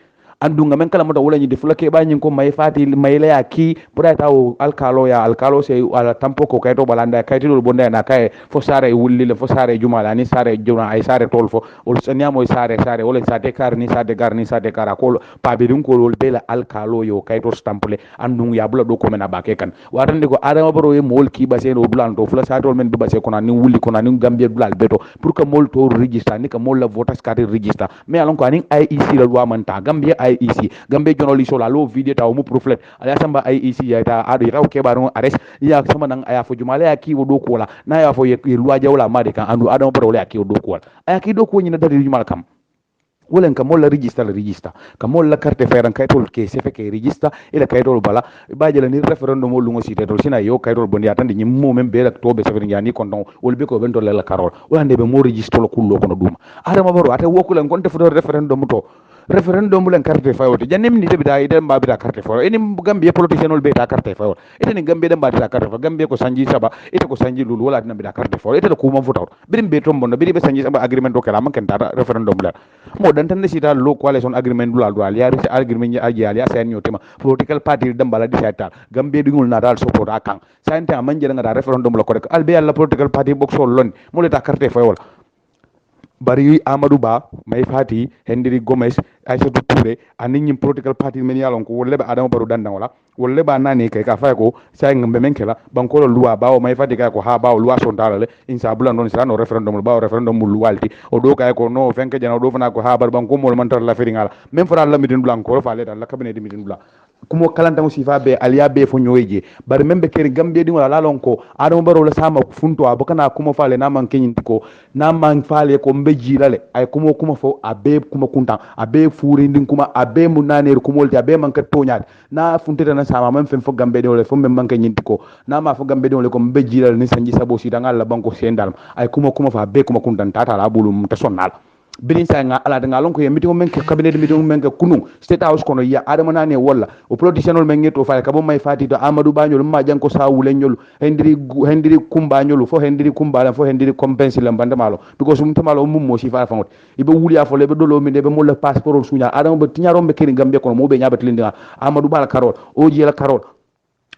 andunga men kala mota wala nyidi fulake ba nyin ko may fati mayle ya ki pura taw alkalo se ala tampo ko kayto balanda kaytilo bonda na kay fo sare wulli le fo sare jumala ni sare juma ay sare tolfo ol sanyamo sare wala sate kar ni sate kara ko pabidun ko wol bela alkalo yo kayto stample andung ya bula do ko mena bake kan watande ko adama baro e mol ki base no bulan to fula satol men base ko ni wulli ko ni gambie bulal beto pour que mol to register ni ka mol la voters card register mais alon ko ani IEC la loi manta gambie IEC gambie jonoli so la lo video ta mu proflet ala samba IEC ya ta adu raw ke baron arrest ya sama nan aya fo jumala ya ki wodo ko la na ya fo ye loi jawla made kan andu adama baro ya ki wodo ko aya ki do ko ni na dadi jumal kam wolen ka molla register ka molla carte feran kaytol ke sefe ke register ila kaytol bala baaje la ni referendum mo lungo site tol sina yo kaytol bon ya tande nyim mo men be lak tobe sefe ngani kon don wol be ko ben tol la karol wande be mo register lo kullo kono duma adama baro ata wokulen kon defu referendum to referendum len carte fayoto jannem ni debi da ide mbabi da carte fayo eni gambie politician ol be ta carte fayo ite ni gambie de mbabi da carte fayo gambie ko sanji saba ite ko sanji lulu wala na bi da carte fayo ite ko mo fotaw birim be tombo no biri be sanji saba agreement ko kala man ken ta referendum la mo dan tan sita lo coalition agreement dula dal ya rese agreement ya aji ya sen yotima political party de mbala di sata gambie dingul na dal support akang sante amanje nga da referendum la ko rek albe yalla political party boxol lon mo le ta carte fayo bari Amadou Ba may fati Hendri Gomes Aïssatou Touré ani ñim political party men yalon ko wolle be Adama Barrow dandan wala wolle ba nani kay ka fay ko say ngambe men kala banko lo loi bawo may fati kay ko ha bawo loi son dalale insa bulan don sira no referendum bawo referendum mu walti o do kay ko no fenke jana do fana ko ha bar banko mo man tar la feri ngala même fara la midin blanc ko fa le dal la cabinet de midin blanc kumo kalanta mo sifa be aliya be fo nyoyeje bar membe keri gambe di wala lalon ko Adama Barrow la sama funto abakana kumo fale na man kenyinti ko na man fale ko mbe jirale ay kumo fo abe kuma kuntan abe furi ndin kuma abe munane ko molti abe man ka toñaade na funteta na sama man fen fo gambe de wala fo men man ka nyinti ko na ma fo gambe de wala ko mbe jirale ni sanji sabo si dangal la banko sendal ay kuma fa abe kuma kuntan tata la bulum ta sonnal birin sa nga ala nga lon ko yemiti men ke cabinet meeting men ke kunu state house kono ya adama nane wala o politician men ngeto fa ka bo may fati to Amadou Ba nyol ma janko sa wule nyol hendiri kumba nyol fo hendiri kumba fo hendiri compense la bande malo because mum tamalo mum mo si fa fa ibe wuli afo le be dolo mi de be mo le passeport sunya adama be tinyaro be kiri gambe kono mo be nyaba tilindi Amadou Ba la karol o ji la karol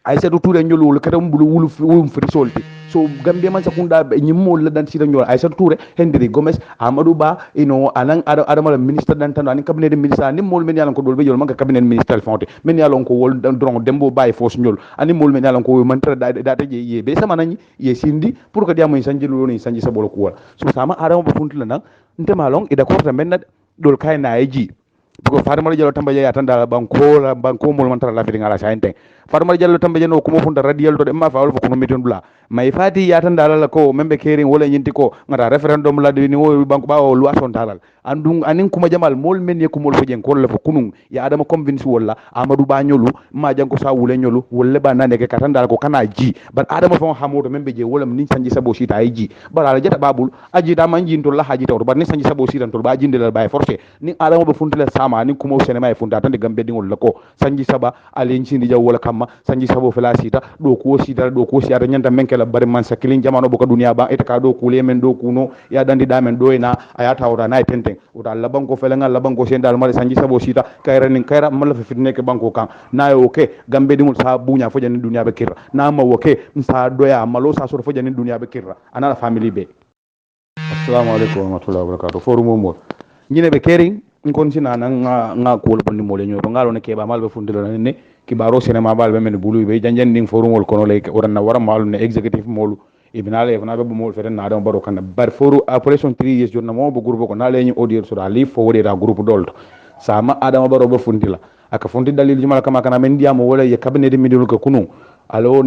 Aïssatou Touré nyol kata mbulu wulu fri solti so gambia man sakunda nyimmo la dan sida nyol Aïssatou Touré Hendri Gomes Amadou Ba ino anan adama la ministre dan tan ani cabinet de ministre ani mol men yalan ko dolbe yol man cabinet ministériel fonte men yalan ko wol dron dembo baye fos nyol ani mol men yalan ko man tra da je ye be sama nani ye sindi pour que diamo sanji lo ni sanji sabolo ko wala so sama adama ba funtu la nan ntema long ida ko ta men na dol kay na eji ko Fadama Diallo tamba ya tanda banko mol man tara la fi ngala sainte Fadama Diallo tamba jeno ko mo funda radial to de ma fa wol ko no midon dula may fati ya tanda la ko membe kering wala nyinti ko ngata referendum la de ni wo banko ba o loi son talal andung anin kuma jamal mol men ye ko mol fojen ko la fo kunun ya adama convince wala Amadou Ba nyolu ma janko sa wule nyolu wolle ba nande ke katanda ko kana ji bar adama fon hamodo membe je wala ni sanji sabo sita ay ji bar ala jeta babul aji da man jinto la haji taw bar ni sanji sabo sita to ba jinde la bay forcé ni adama ba funtile sama ni kuma sene may funta tan de gambe dingol la ko sanji saba alen cindi jaw wala kamma sanji sabo fela sita do ko sita nyanta menke la bari man sakilin jamano boka duniya ba ita ka do kule men do kuno ya dandi da men do ina ayata wora nay tenten o dal la banko felenga la banko sendal mari sanji sabo sita kayra nin kayra mala fe fitne ke banko kan na yo ke gambe dingol sa bunya fo jani duniya be kirra na ma woke sa doya malo sa so fo jani duniya be kirra ana la family be assalamu alaikum wa rahmatullahi wa barakatuh forum mo nyine be kering ngon sina nga ko bonni mo le nyoto ngalo ne ke ba malbe fundilo ne kibaro sinema balbe men bulu be janjan ding forum wol kono le oranna wara malu ne executive molu ibnale fana be mo fere na don baro kan bar foru operation 3 years jonna mo bo groupe ko na le ni audio so ali fo wode da groupe dolto sama adama baro bo fundila aka fundi dalil jumala kama kana men diamo wala ye cabinet de midul ko kunu alo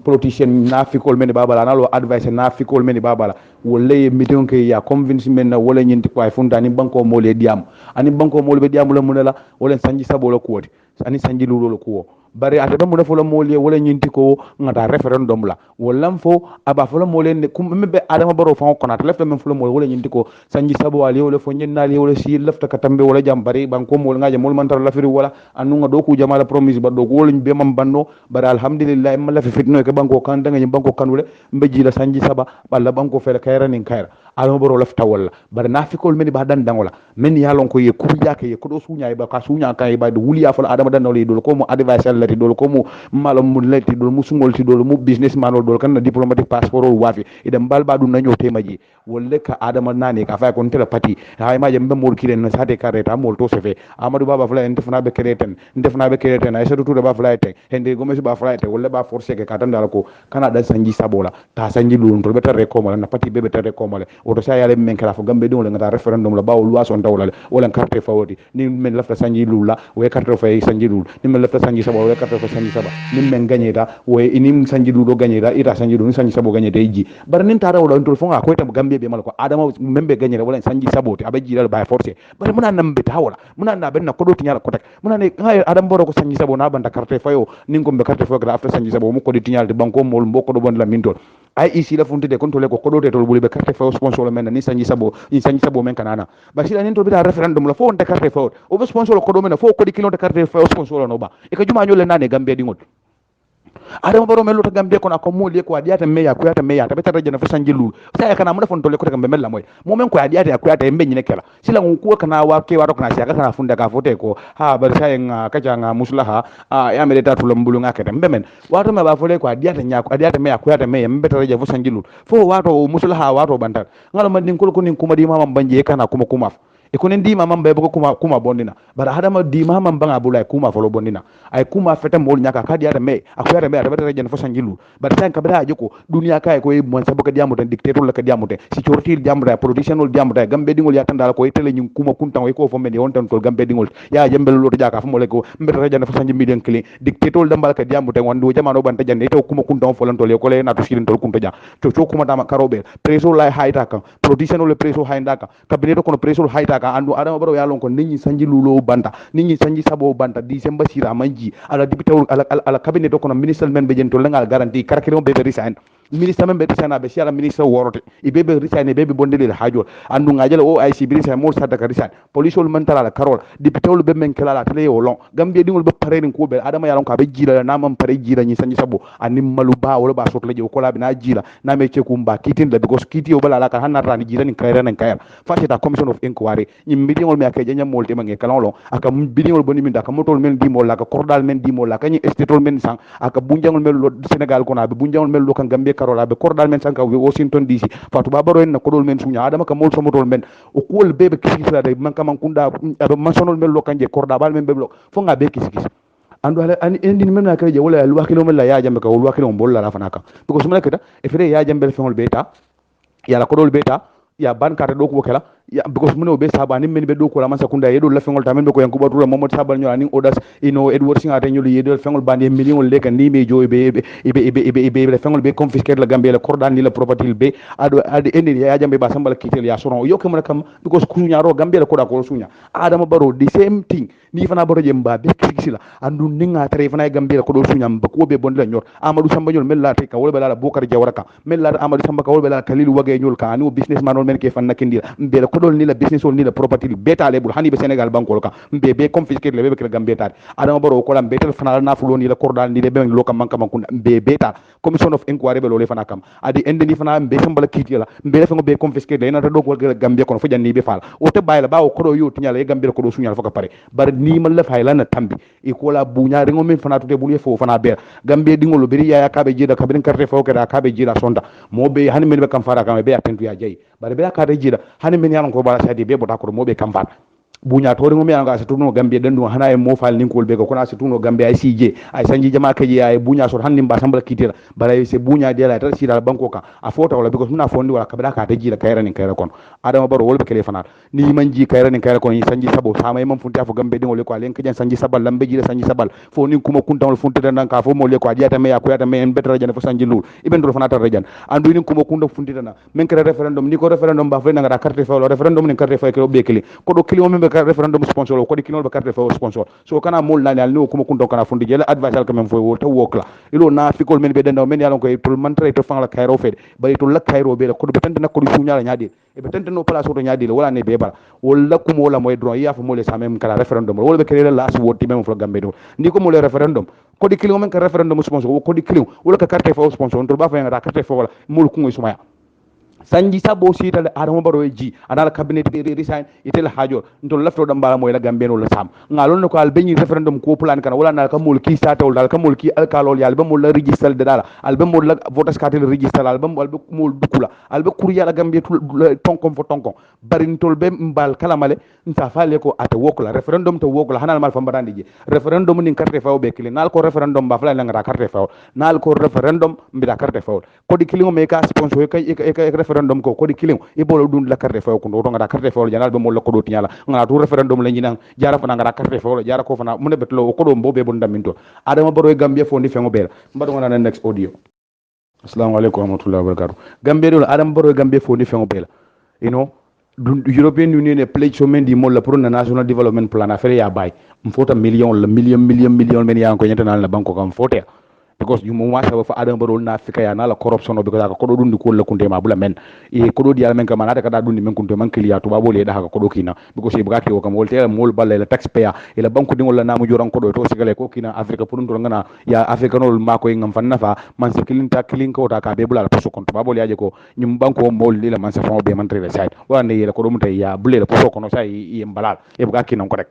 politician nafikol men babala nalo advice nafikol men babala wolle meeting ke ya convince men na wala nyinti ko ay funda ni banko mo le diam ani banko mo le be diam la munela wala sanji sabolo ko wodi ani sanji lulo ko bari ate be mo defo la mo le wala nyinti ko ngata referendum la wallan fo aba folo molen kum be adama baro fa ko nata lefta men folo mol wala nyindi ko sanji sabo ali wala fo nyen nali wala si lefta katambe wala jambari banko mol ngaje mol man tar lafiri wala anu nga do ku jamala promise ba do ko wala be mam banno bara alhamdulillah ma lafi fitno ke banko kan danga banko kan wala mbeji la sanji saba balla banko fele kayra nin kayra adama baro lafta wala bara nafikol men ba dan dangola men yalon ko ye kuja ke ye ko do sunya ba ka sunya kay ba do wuli ya fala adama dan wala do ko mo advice lati do ko mo malum mu lati do mu sungol ti do mu business man do kan diplomatic passeport o wafi idan balba dum nanyo temaji wolle ka adama nane ka fa ko tela pati hay ma jembe mol kiren na sate kareta mol to sefe amadou baba fla en defna be kereten ay sadu to ba fla te hende go mesu ba fla te wolle ba forcer ke katanda ko kana da sanji sabola ta sanji lulun to be tare ko mala na pati be tare ko mala o to sa yale men kala fo gambe dum la ngata referendum la bawo loi son dawla wala carte fawodi ni men lafta sanji lula we carte fay sanji lul ni men lafta sanji sabola we carte fo sanji saba ni men gagneta we inim sanji lulo gagneta ita sanji lul sanji sabo gagneta ji bar nin tara wala to fo nga ko tam gambe be mal ko adama membe gagneta wala sanji sabote abaji dal ba forcer bar muna nan be tawala muna na ben na ko do tinyala ko tek muna ne adam boro ko sanji sabo na banda carte fayo nin ko be carte fo gra after sanji sabo mu ko di tinyal de banko mol mboko do bon la mintol ay isi la funte de contrôler ko do tol buli be carte fayo sponsor men ni sanji sabo men kanana basila nin to bi referendum la fo on de carte fayo o be sponsor ko do men fo ko di kilo de carte fayo sponsor no ba e ka juma nyole nane gambe di ngod adama baro melu to gambe ko na ko moli ko adiata meya ko yata meya tabe taraje na fasanji lulu saya kana mun fon tole ko gambe mella moy mo men ko adiata ko yata embe nyine kala sila ko kana wa ke waro kana siaka kana funda ka fote ko ha bar saya nga kaja nga muslaha ya mele tatu lambulu ngake tembe men wato me ba fole ko adiata nya ko adiata meya ko yata meya embe taraje fasanji lulu fo wato muslaha wato bantal ngalo man din ko nin kuma di mama banje kana kuma ikonen di mama mbe ko kuma bondina bara hadama di mama mbanga bulay kuma folo bondina ay kuma fete mol nyaka kadi yata me akuyata me ata rejen fo sangilu bara tan kabra joko dunia kay ko e mon saboka diamu tan dictator la ka diamu tan security diamu tan politicianol diamu tan gambe dingol yata ndala ko itele nyum kuma kuntan ko fo men won tan tol gambe dingol ya jembel lo to jaka fo mole ko mbe rejen fo sangi miden kli dictator dambal ka diamu tan wando jamano ban tan to kuma kuntan fo lan tol ko le na to silin tol kunta ja to kuma dama karobe preso lay hayta kan politicianol preso haynda kan cabinet ko preso hayta ka andu adama baro yalon ko ninyi sanji lulo banta ninyi sanji sabo banta December sira manji ala dibitaw ala cabinet ko no minister men be jento lengal garantie karakiro be resign ministre men be resign be siala ministre worote ibe be resign be bondele hajol andu ngajala o IC bi resign mo sadaka resign police ol men tala karol dibitaw be men kala tele yo long gambie dingol be pareni ko be adama yalon ka be jila na mam pare jila ni sanji sabo anim malu ba wala ba sotla je ko la bina jila na me ce kumba kitin da because kiti o bala la kan hanata ni jila ni kayra nan kayar fasita commission of inquiry bidiŋol me ake janya molte mange kalalo aka bidiŋol boni min da ka motol men di mol la ka kordal men di mol la ka ni estetol men sang aka bunjangol mel lo Senegal ko na be bunjangol mel lo kan Gambie karola be kordal men sang ka Washington DC fatu babaro en na kodol men sunya adama ka mol so motol men o kol bebe kisisa de man ka man kunda ado man sonol mel lo kanje kordabal men be lo fo nga be kisikis andu ala an endi men na kare je wala lu wakilo men la ya jambe ka lu wakilo mbol la rafana ka because mun kata e fere ya jambe fengol beta ya la kodol beta ya ban kata do ko kala ya because mun be sabani men be do ko la man sakunda yedo la fengol tamen be ko yankuba dula momod sabal nyola ni odas Edward Singa te nyoli yedo fengol bande million le kan ni me joy be le fengol be confisquer la Gambie la cordal ni la property be ado endi ya jambe ba sambal kitel ya sono yo kam kam because kunya ro Gambie la ko da ko sunya adama baro the same thing ni fana baro jemba be kisila andu ninga tare fana Gambie la ko do sunya ba ko be bon la nyor Amadou Samba nyol mel la te ka wol be la Bokar Jawaraka mel la Amadou Samba ka wol be la Khalil Wage nyol ka anu businessman ol men ke fan nakindira mbele ko dol ni la business ol ni la property beta le bul hani be Senegal bankol ka mbe be confisquer le be ke Gambie tar adama baro ko lam betel fana na fulo ni la cordal ni le be lo kam manka mankunda mbe beta commission of inquiry be lo le fana kam adi ende ni fana mbe sambala kiti la mbe fa be confisquer le na do ko Gambie ko fo janni be fal o te bayla bawo ko do yo tinyala e Gambie ko do sunyal fo ka pare bar ni mal la fayla na tambi e ko la bunya rengo men fana tute bul fo fana be Gambie dingolo beri ya ka be jida ka be carte fo ke da ka be jida sonda mo be hani men be kam fara kam be atentu ya jayi bar be ka de jida hani men yalan ko bala sadi be bota ko mo be kam fara bunya to rengo mi anga situno Gambie dandu hana e mo fal ninkol be ko kona situno Gambie ay CJ ay sanji jama kaji ay bunya so hanni mba sambala kitira bara se bunya de la tar sira banko ka a fota wala because muna fondi wala kabada ka taji la kayra nin kayra kon adama baro wolbe kele fanat ni manji kayra nin kayra kon sanji sabo sama e mam funti afo Gambie dingol ko alen kajan sanji sabal lambe ji sanji sabal fo nin kuma kunta wol funti dan ka fo mo le ko adiata me ya ko yata me en betra jana fo sanji lul iben do fanata rejan andu nin kuma kunta funti dana men kere referendum ni ko referendum ba fe na ngara carte fo referendum ni carte fo ko be kele ko do kili mo ka referendum sponsor o kodi kinol be carte fo sponsor so kana mol nani al no kuma kunto kana fundi jela advice al kamem fo wo ta wokla ilo na fikol men be denda men yalon ko to mantre to fang la kayro fede bari to la kayro be ko be tante na ko sunya la nyaade e be tante no place to nyaade wala ne be bara wala kumo wala moy droit ya fo mole sa même kala referendum wala be kele la so wotti même fo gambe do ndi ko mole referendum kodi kilin men ka referendum sponsor o kodi kilin wala ka carte fo sponsor to ba fa ngata carte fo wala mol ko ngoy sumaya sanji sabo sitale adama baro ji anala cabinet be resign itel hajo ndol lafto dam bala moy la gambe no la sam ngalon ne ko al beñi referendum ko plan kan wala na ka mol ki satawol dal ka mol ki alkalol yal be mol la register de dala al be mol la votas carte register al be mol dukula al be courrier la gambe tonkom fo tonkom barin tol be mbal kala male nta faale ko ata wokla referendum to wokla hanal mal fambadandi ji referendum ni carte faw be kili nal ko referendum ba fala ngara carte faw nal ko referendum mbida carte faw ko di kili me ka sponsor e referendum ko di kilim e bolo dun la carte faw ko do ngada carte faw janal be mo la ko do tinyala ngana to referendum la nyina jara fa ngada carte faw jara ko fana mun betlo ko do mbobe bon daminto adama baro gambia fo ndi fengo bela mbado ngana next audio assalamu alaikum wa rahmatullahi wa barakatuh gambia do adama baro gambia fo ndi fengo bela European Union e pledge so men di mo la pour na national development plan affaire ya bay mfota million men ya ko international na banko kam fote because you mo wasa fa adam barol na afrika ya na la corruption o because ko do dundi ko la kunte ma bula men e ko do dial men kam na da dundi men kunte man kliya to babole da ko do kina because e bugati o kam wolte mol balle la taxpayer ila banko dingol la namu joran ko do to sigale ko kina afrika pour ndo ngana ya afrika no ma ko ngam fanna fa man se kilinta kilin ko ta ka be bula la poso konto babole yaje ko nyum banko mol li la man se fon be man trade side wande yela ko do mutay ya bule la poso kono sai e mbalal e bugati non ko rek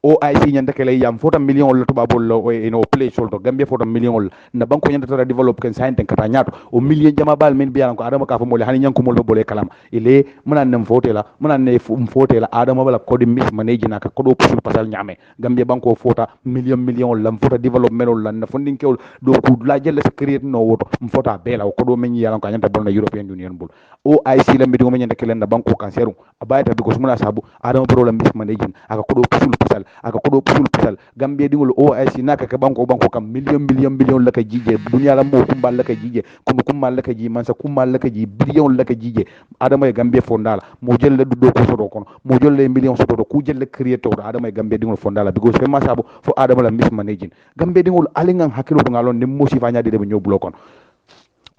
OIC nyanda kele yam fota million la tuba bol ino play solto gambia fota million na banko nyanda tara develop ken sainte kata nyato o million jama bal men biyan ko adama ka fo mole hani nyanko mol bole kalam ile munan nem fotela munan ne fotela adama bala ko di mismanage na ka ko do pusul pasal nyame gambia banko fota million lam fota development la na funding kewol do ku la jelle se create no woto fota bela ko do men yalan ko nyanda bol na European Union bol OIC la mbido men nyanda kele na banko kanseru abayta because muna sabu adama bro la mismanage aka ko do pusul pasal aka ko do pusul pasal gambia dingol OIC naka ka banko kam million la ka jije dunya la mo kumbal la ka jije kumbal la ka ji mansa kumbal la ka ji billion la ka jije adama e gambia fondala mo jelle do ko soto kono mo jelle million soto do ku jelle creator adama e gambia dingol fondala because fe masabo fo adama la mismanaging gambia dingol alingan hakilo to ngalon ne mo si fanya de be nyobulo kono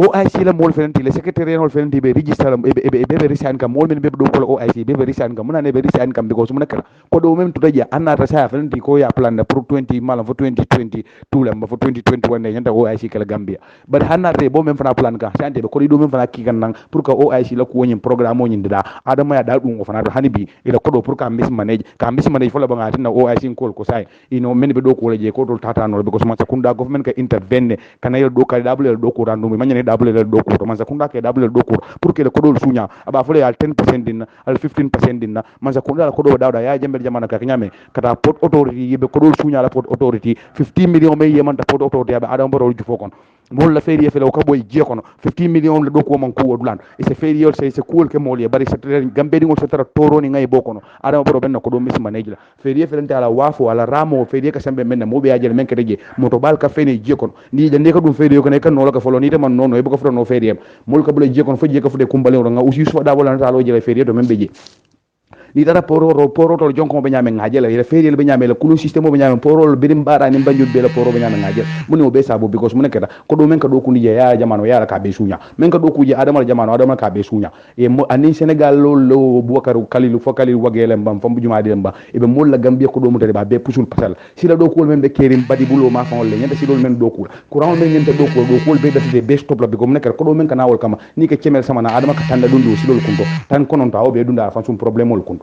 OIC la mol fenenti le secretary hol fenenti be register be resign kam mol men be do ko OIC be resign kam muna ne be resign kam because muna kala ko do mem to daja anata sa fenenti ko ya plan pour 20 malam for 2022 la ma for 2021 ne nyanta OIC kala Gambia but hanate bo mem fana plan ka sante be ko do mem fana ki kan nang pour que OIC la ko woni programme woni da adama ya da dum ko fana do hanibi ila ko do pour ka miss manage fo la ba ngati na OIC ko sai ino men be do ko je ko to tata no because man sakunda government ka intervene kana yo do ka double do ko randu manyane double le do ko man sakunda ke double do ko pour que le ko do sunya aba fole al 10% din al 15% din man sakunda la ko do dawda ya jembe jamana ka nyame kata port authority yebe ko do sunya la port authority 50 million me yeman ta port authority aba adam baro ju fokon mol la ferie fele ko boy je kono 50 million le do ko man ko dulan e se ferie se cool ke mol ye bari se gambe dingol se tara toro ni ngay bokono adam baro ben ko do miss manage la ferie fele ta la wafo ala ramo ferie ka sembe men mo be ya jel men ke deje moto bal ka fene je kono ni de ne ka dum ferie ko ne kan no la ka folo ni te man nono e ko fro no ferie mol ka bula je kono fo je ka fu de kumbale nga usi so da bolan ta lo jele ferie to men be je ni dara poro to jonko be nyame ngajela ile feriel be nyame le kulu system be nyame poro birim bara ni banjul be le poro be nyame ngajel muni o be sabo because mun keda ko do men ka do kuni je ya jamano ya ka be sunya men ka do ku je adama jamano adama ka be sunya e ani Senegal lo Boubacar Kalilu fo Kalilu wagele mbam fam juma de mba e be mol la Gambia ko do mutade ba be pusul pasal si la do ko men be kerim badi bulo ma fa le nyanta si do men do ko courant men nyanta do ko be dati be stop la be ko mun keda ko do men kana wol kama ni ke cemel sama na adama ka tanda dundu si do kunto tan konon taw be dunda fa sum problème ol kunto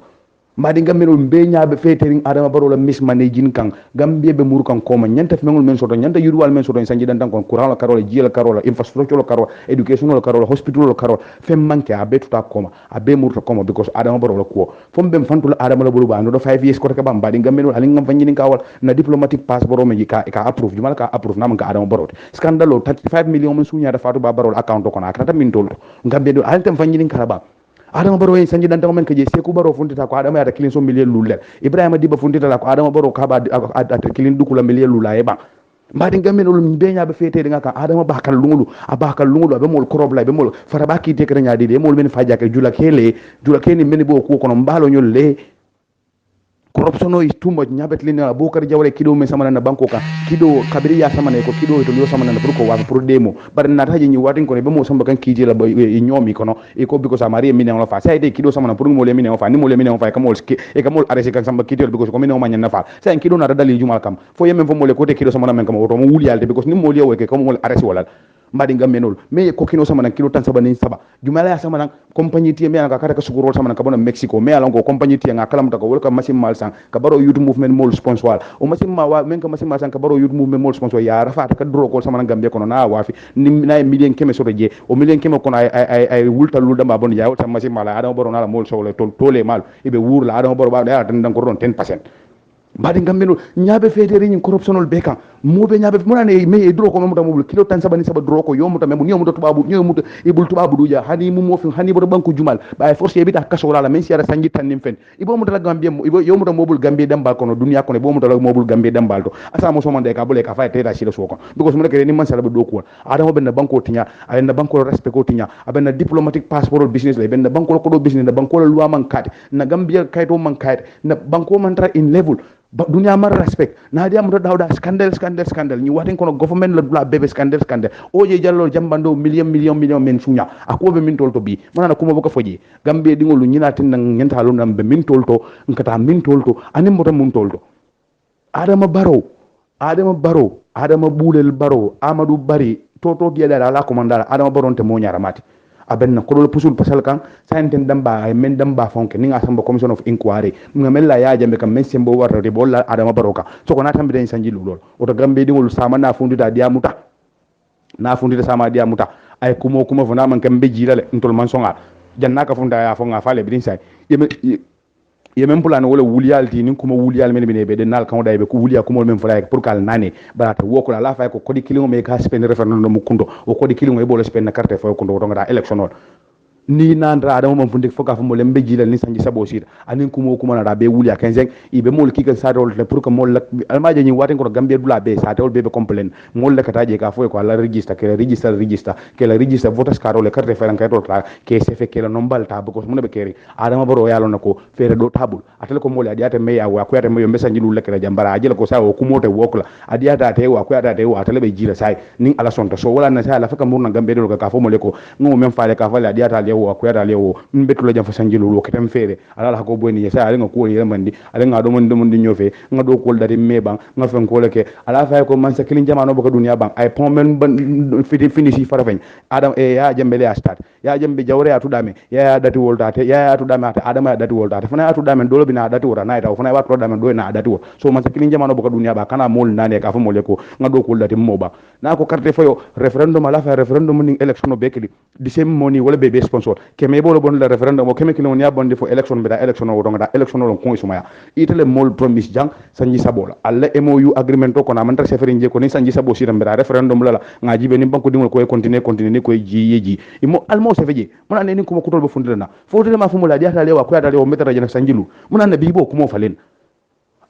mbadi gambel be nyaabe fetering adama barola mismanaging kan gambie be mur kan koma nyanta fengol men soto nyanta yurwal men soto sanji dan kon courant la karola jiela karola infrastructure la karola education la karola hospital la karola fem manke abe tuta koma abe murta koma because adama barola ko fombe fantul adama la bulu ba no 5 years ko ka bam mbadi gambel ali ngam fanyi kawal na diplomatic passport me ka approve jumal ka approve nam ka adama barola scandalo 35 million men sunya da fatu ba barola account ko na akata min tol ngambe do altem fanyi karaba adama baro en sanji dan men keje seku baro funtita ko adama ya kilin so million lulle ibrahima diba funtita la ko adama baro ka ba at kilin dukula million lula e ba mbadi gamen ol be nyaabe fete de ngaka adama bakal lungulu abe mol korobla be mol fara baki te kere nyaade de mol men faja ke jula kele ni men bo ko kono mbalo nyol le corruption is too much nyabet lina Bokar Jawle kido me samana na banko ka kido kabiri ya samana ko kido to yo samana na ko wa pour demo bar na taji ni watin ko be mo samba kan kije la nyomi kono e ko biko samari mi ne fa sai de kido samana pour mo le mi ne fa ni mo le mi ne fa kamol e kamol arrêté kan samba kido biko ko mi ne ma nyanna fa sai kido na dali jumal kam fo yemen fo mo le ko te kido samana men kam oto mo wuli yalde biko ni mo le wo ke ko mo arrêté wala mbadi ngamenol mais ko kino sama nan kilo tan saba ni saba jumala ya sama nan compagnie tie me ka kata ka suguro sama nan ka bona Mexico me alon ko compagnie tie nga kala mutaka wol ka masim mal sang ka baro youth movement mol sponsor o masim ma wa men ka masim mal sang ka baro youth movement mol sponsor ya rafa ka dro ko sama nan gambe kono na wafi ni na million keme so je o million keme kono ay wulta lu dama bon ya wol sama masim mal adam baro na mol so le tole mal ibe wur la adam baro ba da tan ko don 10%. Mbadi ngambeno nyabe federe ni corruptionol bekan mobe nyabe munane me dro ko muta mobul kilo tan sabani saba dro ko yomuta memu ni yomuta tubabu ni yomuta ibul tubabu duja hani mu mofi hani bodo banku jumal ba force yebita kaso wala men siara sangi tan nim fen ibo muta la gambie ibo yomuta mobul gambie dambal kono dunya kono ibo muta la mobul gambie dambal to asa mo so mande ka bole ka fa teta sila so ko because mo nekere ni man sala do ko adamo ben banko tinya ay na banko respect ko tinya aben diplomatic passport business le ben banko ko do business na banko loi man kat na gambia kayto man kat na banko man tra in level dunia mar respect na dia mudo dawda scandal ni watin kono government la bebe scandal oje jallo jambando million men sunya akobe min tolto bi manana kuma boka foje gambe dingolu nyina tin nan nyanta lu nambe min tolto nkata min tolto anim mota mun tolto adama bulel baro amadou bari toto gieda ala komandara adama baronte mo nyara mati abenna ko do pusul pasal kan sainten damba ay men damba fonke ni asamba commission of inquiry ngamella ya jambe kam men sembo warta de bolla adama baroka so ko na tambe den sanji lulol oto gambe dingol sama na fundita diamuta sama diamuta ay kuma fona man kam be jirale ntol man songa janna ka funda ya fonga fale bidin sai yemen plan wala wuliyalti ni kuma wuliyal men bine be de nal kan daybe ko wuliya kuma men fala pour kal nane barata woko la fa ko kodi kilingo me ka spend referendum mo kundo o kodi kilingo e bolo spend na carte fa kundo to ngata election ni nandra adama mon fundik foka fo mo lembe jilal ni sanji sabo sita anin kuma na be wuliya 15 ibe mol kika sadol le pour que mol almaje ni waten ko gambia dula be sa tawol be complain mol le kataje ka fo ko la register ke la register voters card le carte fa kan to ta ke se fe ke la nombal ta ko mo be keri adama baro yalo nako fere do tabul atel ko mol adiata me ya wa ko ate me yo mesanji lu le kala jambara ajela ko sa o kumote wokla adiata te wa ko ata te wa atel be jila sai nin ala sonto so wala na sa la faka murna gambia do ka fo mo le ko ngo men faale ka faale adiata wo akwera lewo mbetula jam fasanjilu lo ketam fere ala ko boni yesa ala ngako yemandi ala ngado mon di nyofe ngado ko dari meba ngafen ko leke ala fa ko man sakilin jamano baka dunia bang ay pon men finishi farafen adam ya jambele ya start ya jambe jawre atu dame ya dati woltate ya atu dame ata adama dati woltate fana atu dame dolo bina dati wora naita fana wa dame do na dati wo so man sakilin jamano baka dunia ba kana mol nane ka fa moleko ngado ko dati moba na ko carte foyo referendum ala fa referendum ni election bekli di sem moni wala bebe sponsor keme bolo bon le referendum o keme kino nya bonde fo election beda election o donga election o ko isuma ya itele mol promise jang sanji sabola alla MOU agreement ko na mantra seferi nje ko ni sanji sabo sira beda referendum la ngaji be ni banko dingol ko continue ni ko ji imo almo sefeje mona ne ni kuma kutol be fundela na fo de ma fumula diata lewa ko ya lewa metara jena sanjilu mona na bibo kuma falen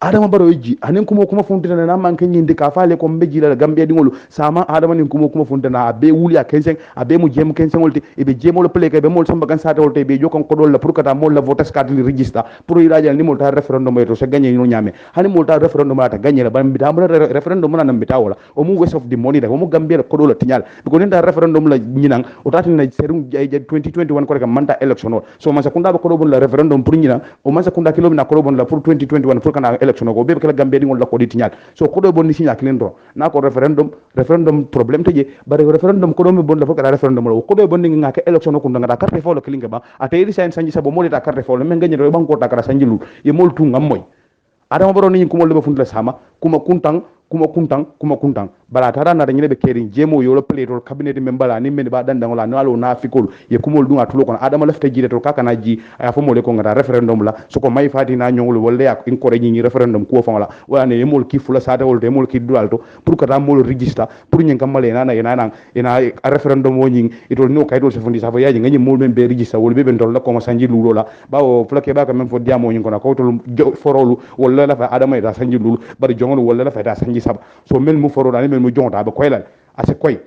adama baro yiji anen kuma fundina na man kan yindi ka faale ko mbeji la gambia dingolu sama adama nin kuma fundina abe wuli a kensen abe mu jem kensen wolti e be jemol play ke be mol samba kan sata wolti be jokon ko dol la pour kata mol la votes card li register pour iraja ni mol ta referendum to se gagner no nyame hani mol ta referendum ta gagner la ban bitam referendum na mbita wala o mu waste of the money da o mu gambia ko dol tinyal ko nda referendum la nyinang o tati na serum 2021 ko ka manta election so man sakunda ba ko do la referendum pour nyina o man sakunda kilo na ko do la pour 2021 pour kana election ko bebe kala gambia dingol la ko di tinyal so ko do bonni sinya kilindro na ko referendum problem to je bare referendum ko do mi bon la fokara referendum ko do bonni ngaka election ko ngada carte fo lo kilinga ba atayri sen sanji sabo mo ta carte fo lo men ganyere banko ta kara sanjilu e mol tu ngam moy adama baro ni ko mo le be fundla sama kuma kuntang bara tara na nyine be kerin jemo yolo pleto cabinet membala ni men ba dan dangola nalo na fikol ye kumol dunga tulo kon adama lafta jire to kaka na ji aya fo mo le ko ngata referendum la so ko may fati na nyongol wolle yak in ko reñi referendum ko fangala wala ne yemol ki fula sata wol de mol ki dualto pour que ta mol register pour nyen kamale na ina referendum woni itol no kaydo se fondi sa fo yaji ngani mol men be register wol be ben tol la ko sanji lulo la bawo flake ba ka men fo diamo nyin ko na ko tol forolu wala la fa adama ita sanji lulo bari jongon wala la fa ta sanji saba so mel mu foro dani mel mu jonta ba koylal ase koy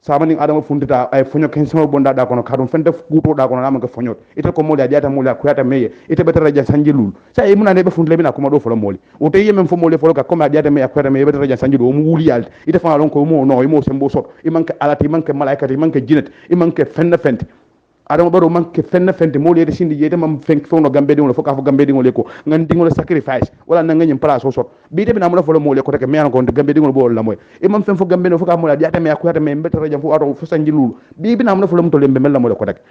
samani adama funtita ay fonyo ken sama bonda da kono kadum fente kuto da kono namanga fonyot ite ko moli adiata moli akuyata meye ite betara ja sanjilul sa e muna ne be funtle bina kuma do folo moli o te yemen fo moli folo ka comme adiata meye akuyata meye betara ja sanjilu o mu wuli yalde ite fa lon ko mo no mo sembo sot e manke alati manke malaikati manke jinet e manke fente adama baro manke fente moli ede sindi yede mam fenk fono gambe dingol fo ka fo gambe dingol ko ngan dingol sacrifice wala na nganyim place o sot bi de bina mo folo moli ko te me an ko gambe dingol bo la moy e mam fen fo gambe no fo ka moli adiata meye akuyata meye betara ja fo ato fo sanjilul bi bina mo folo mo to lembe mel la mo ko tek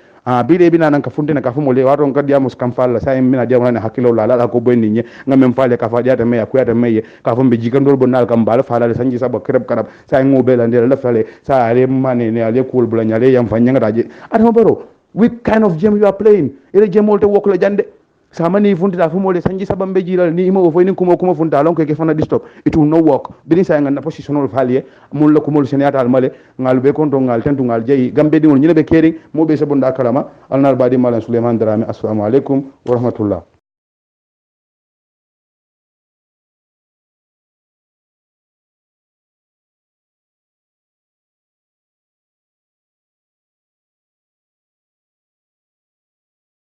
bi de bina nan ka funtina ka fo moli wato ngad yamus kam falla sa en mina diamana ne hakilo la ko boy nit ñi ngam faale ka fa adiata meye akuyata meye ka fo be jigandol bo nal kam bal faala sanji sabo kreb karab sa en mo bela ndel la fale sa ale mane ne ale kul bula nyale yam fa nyanga daje adama baro which kind of game you are playing ere gemol te wokla jande samani funtita fumole sanji sabambe jiral ni imo fo ni kuma funta lon ke fana distop it will no work bini sa ngana position ol falie mul la kumol senatal male ngal be konto ngal tentu ngal jeyi gambe dingol nyine be kering mo be sabonda kalama alnar badi malan suleiman drame assalamu alaikum wa rahmatullah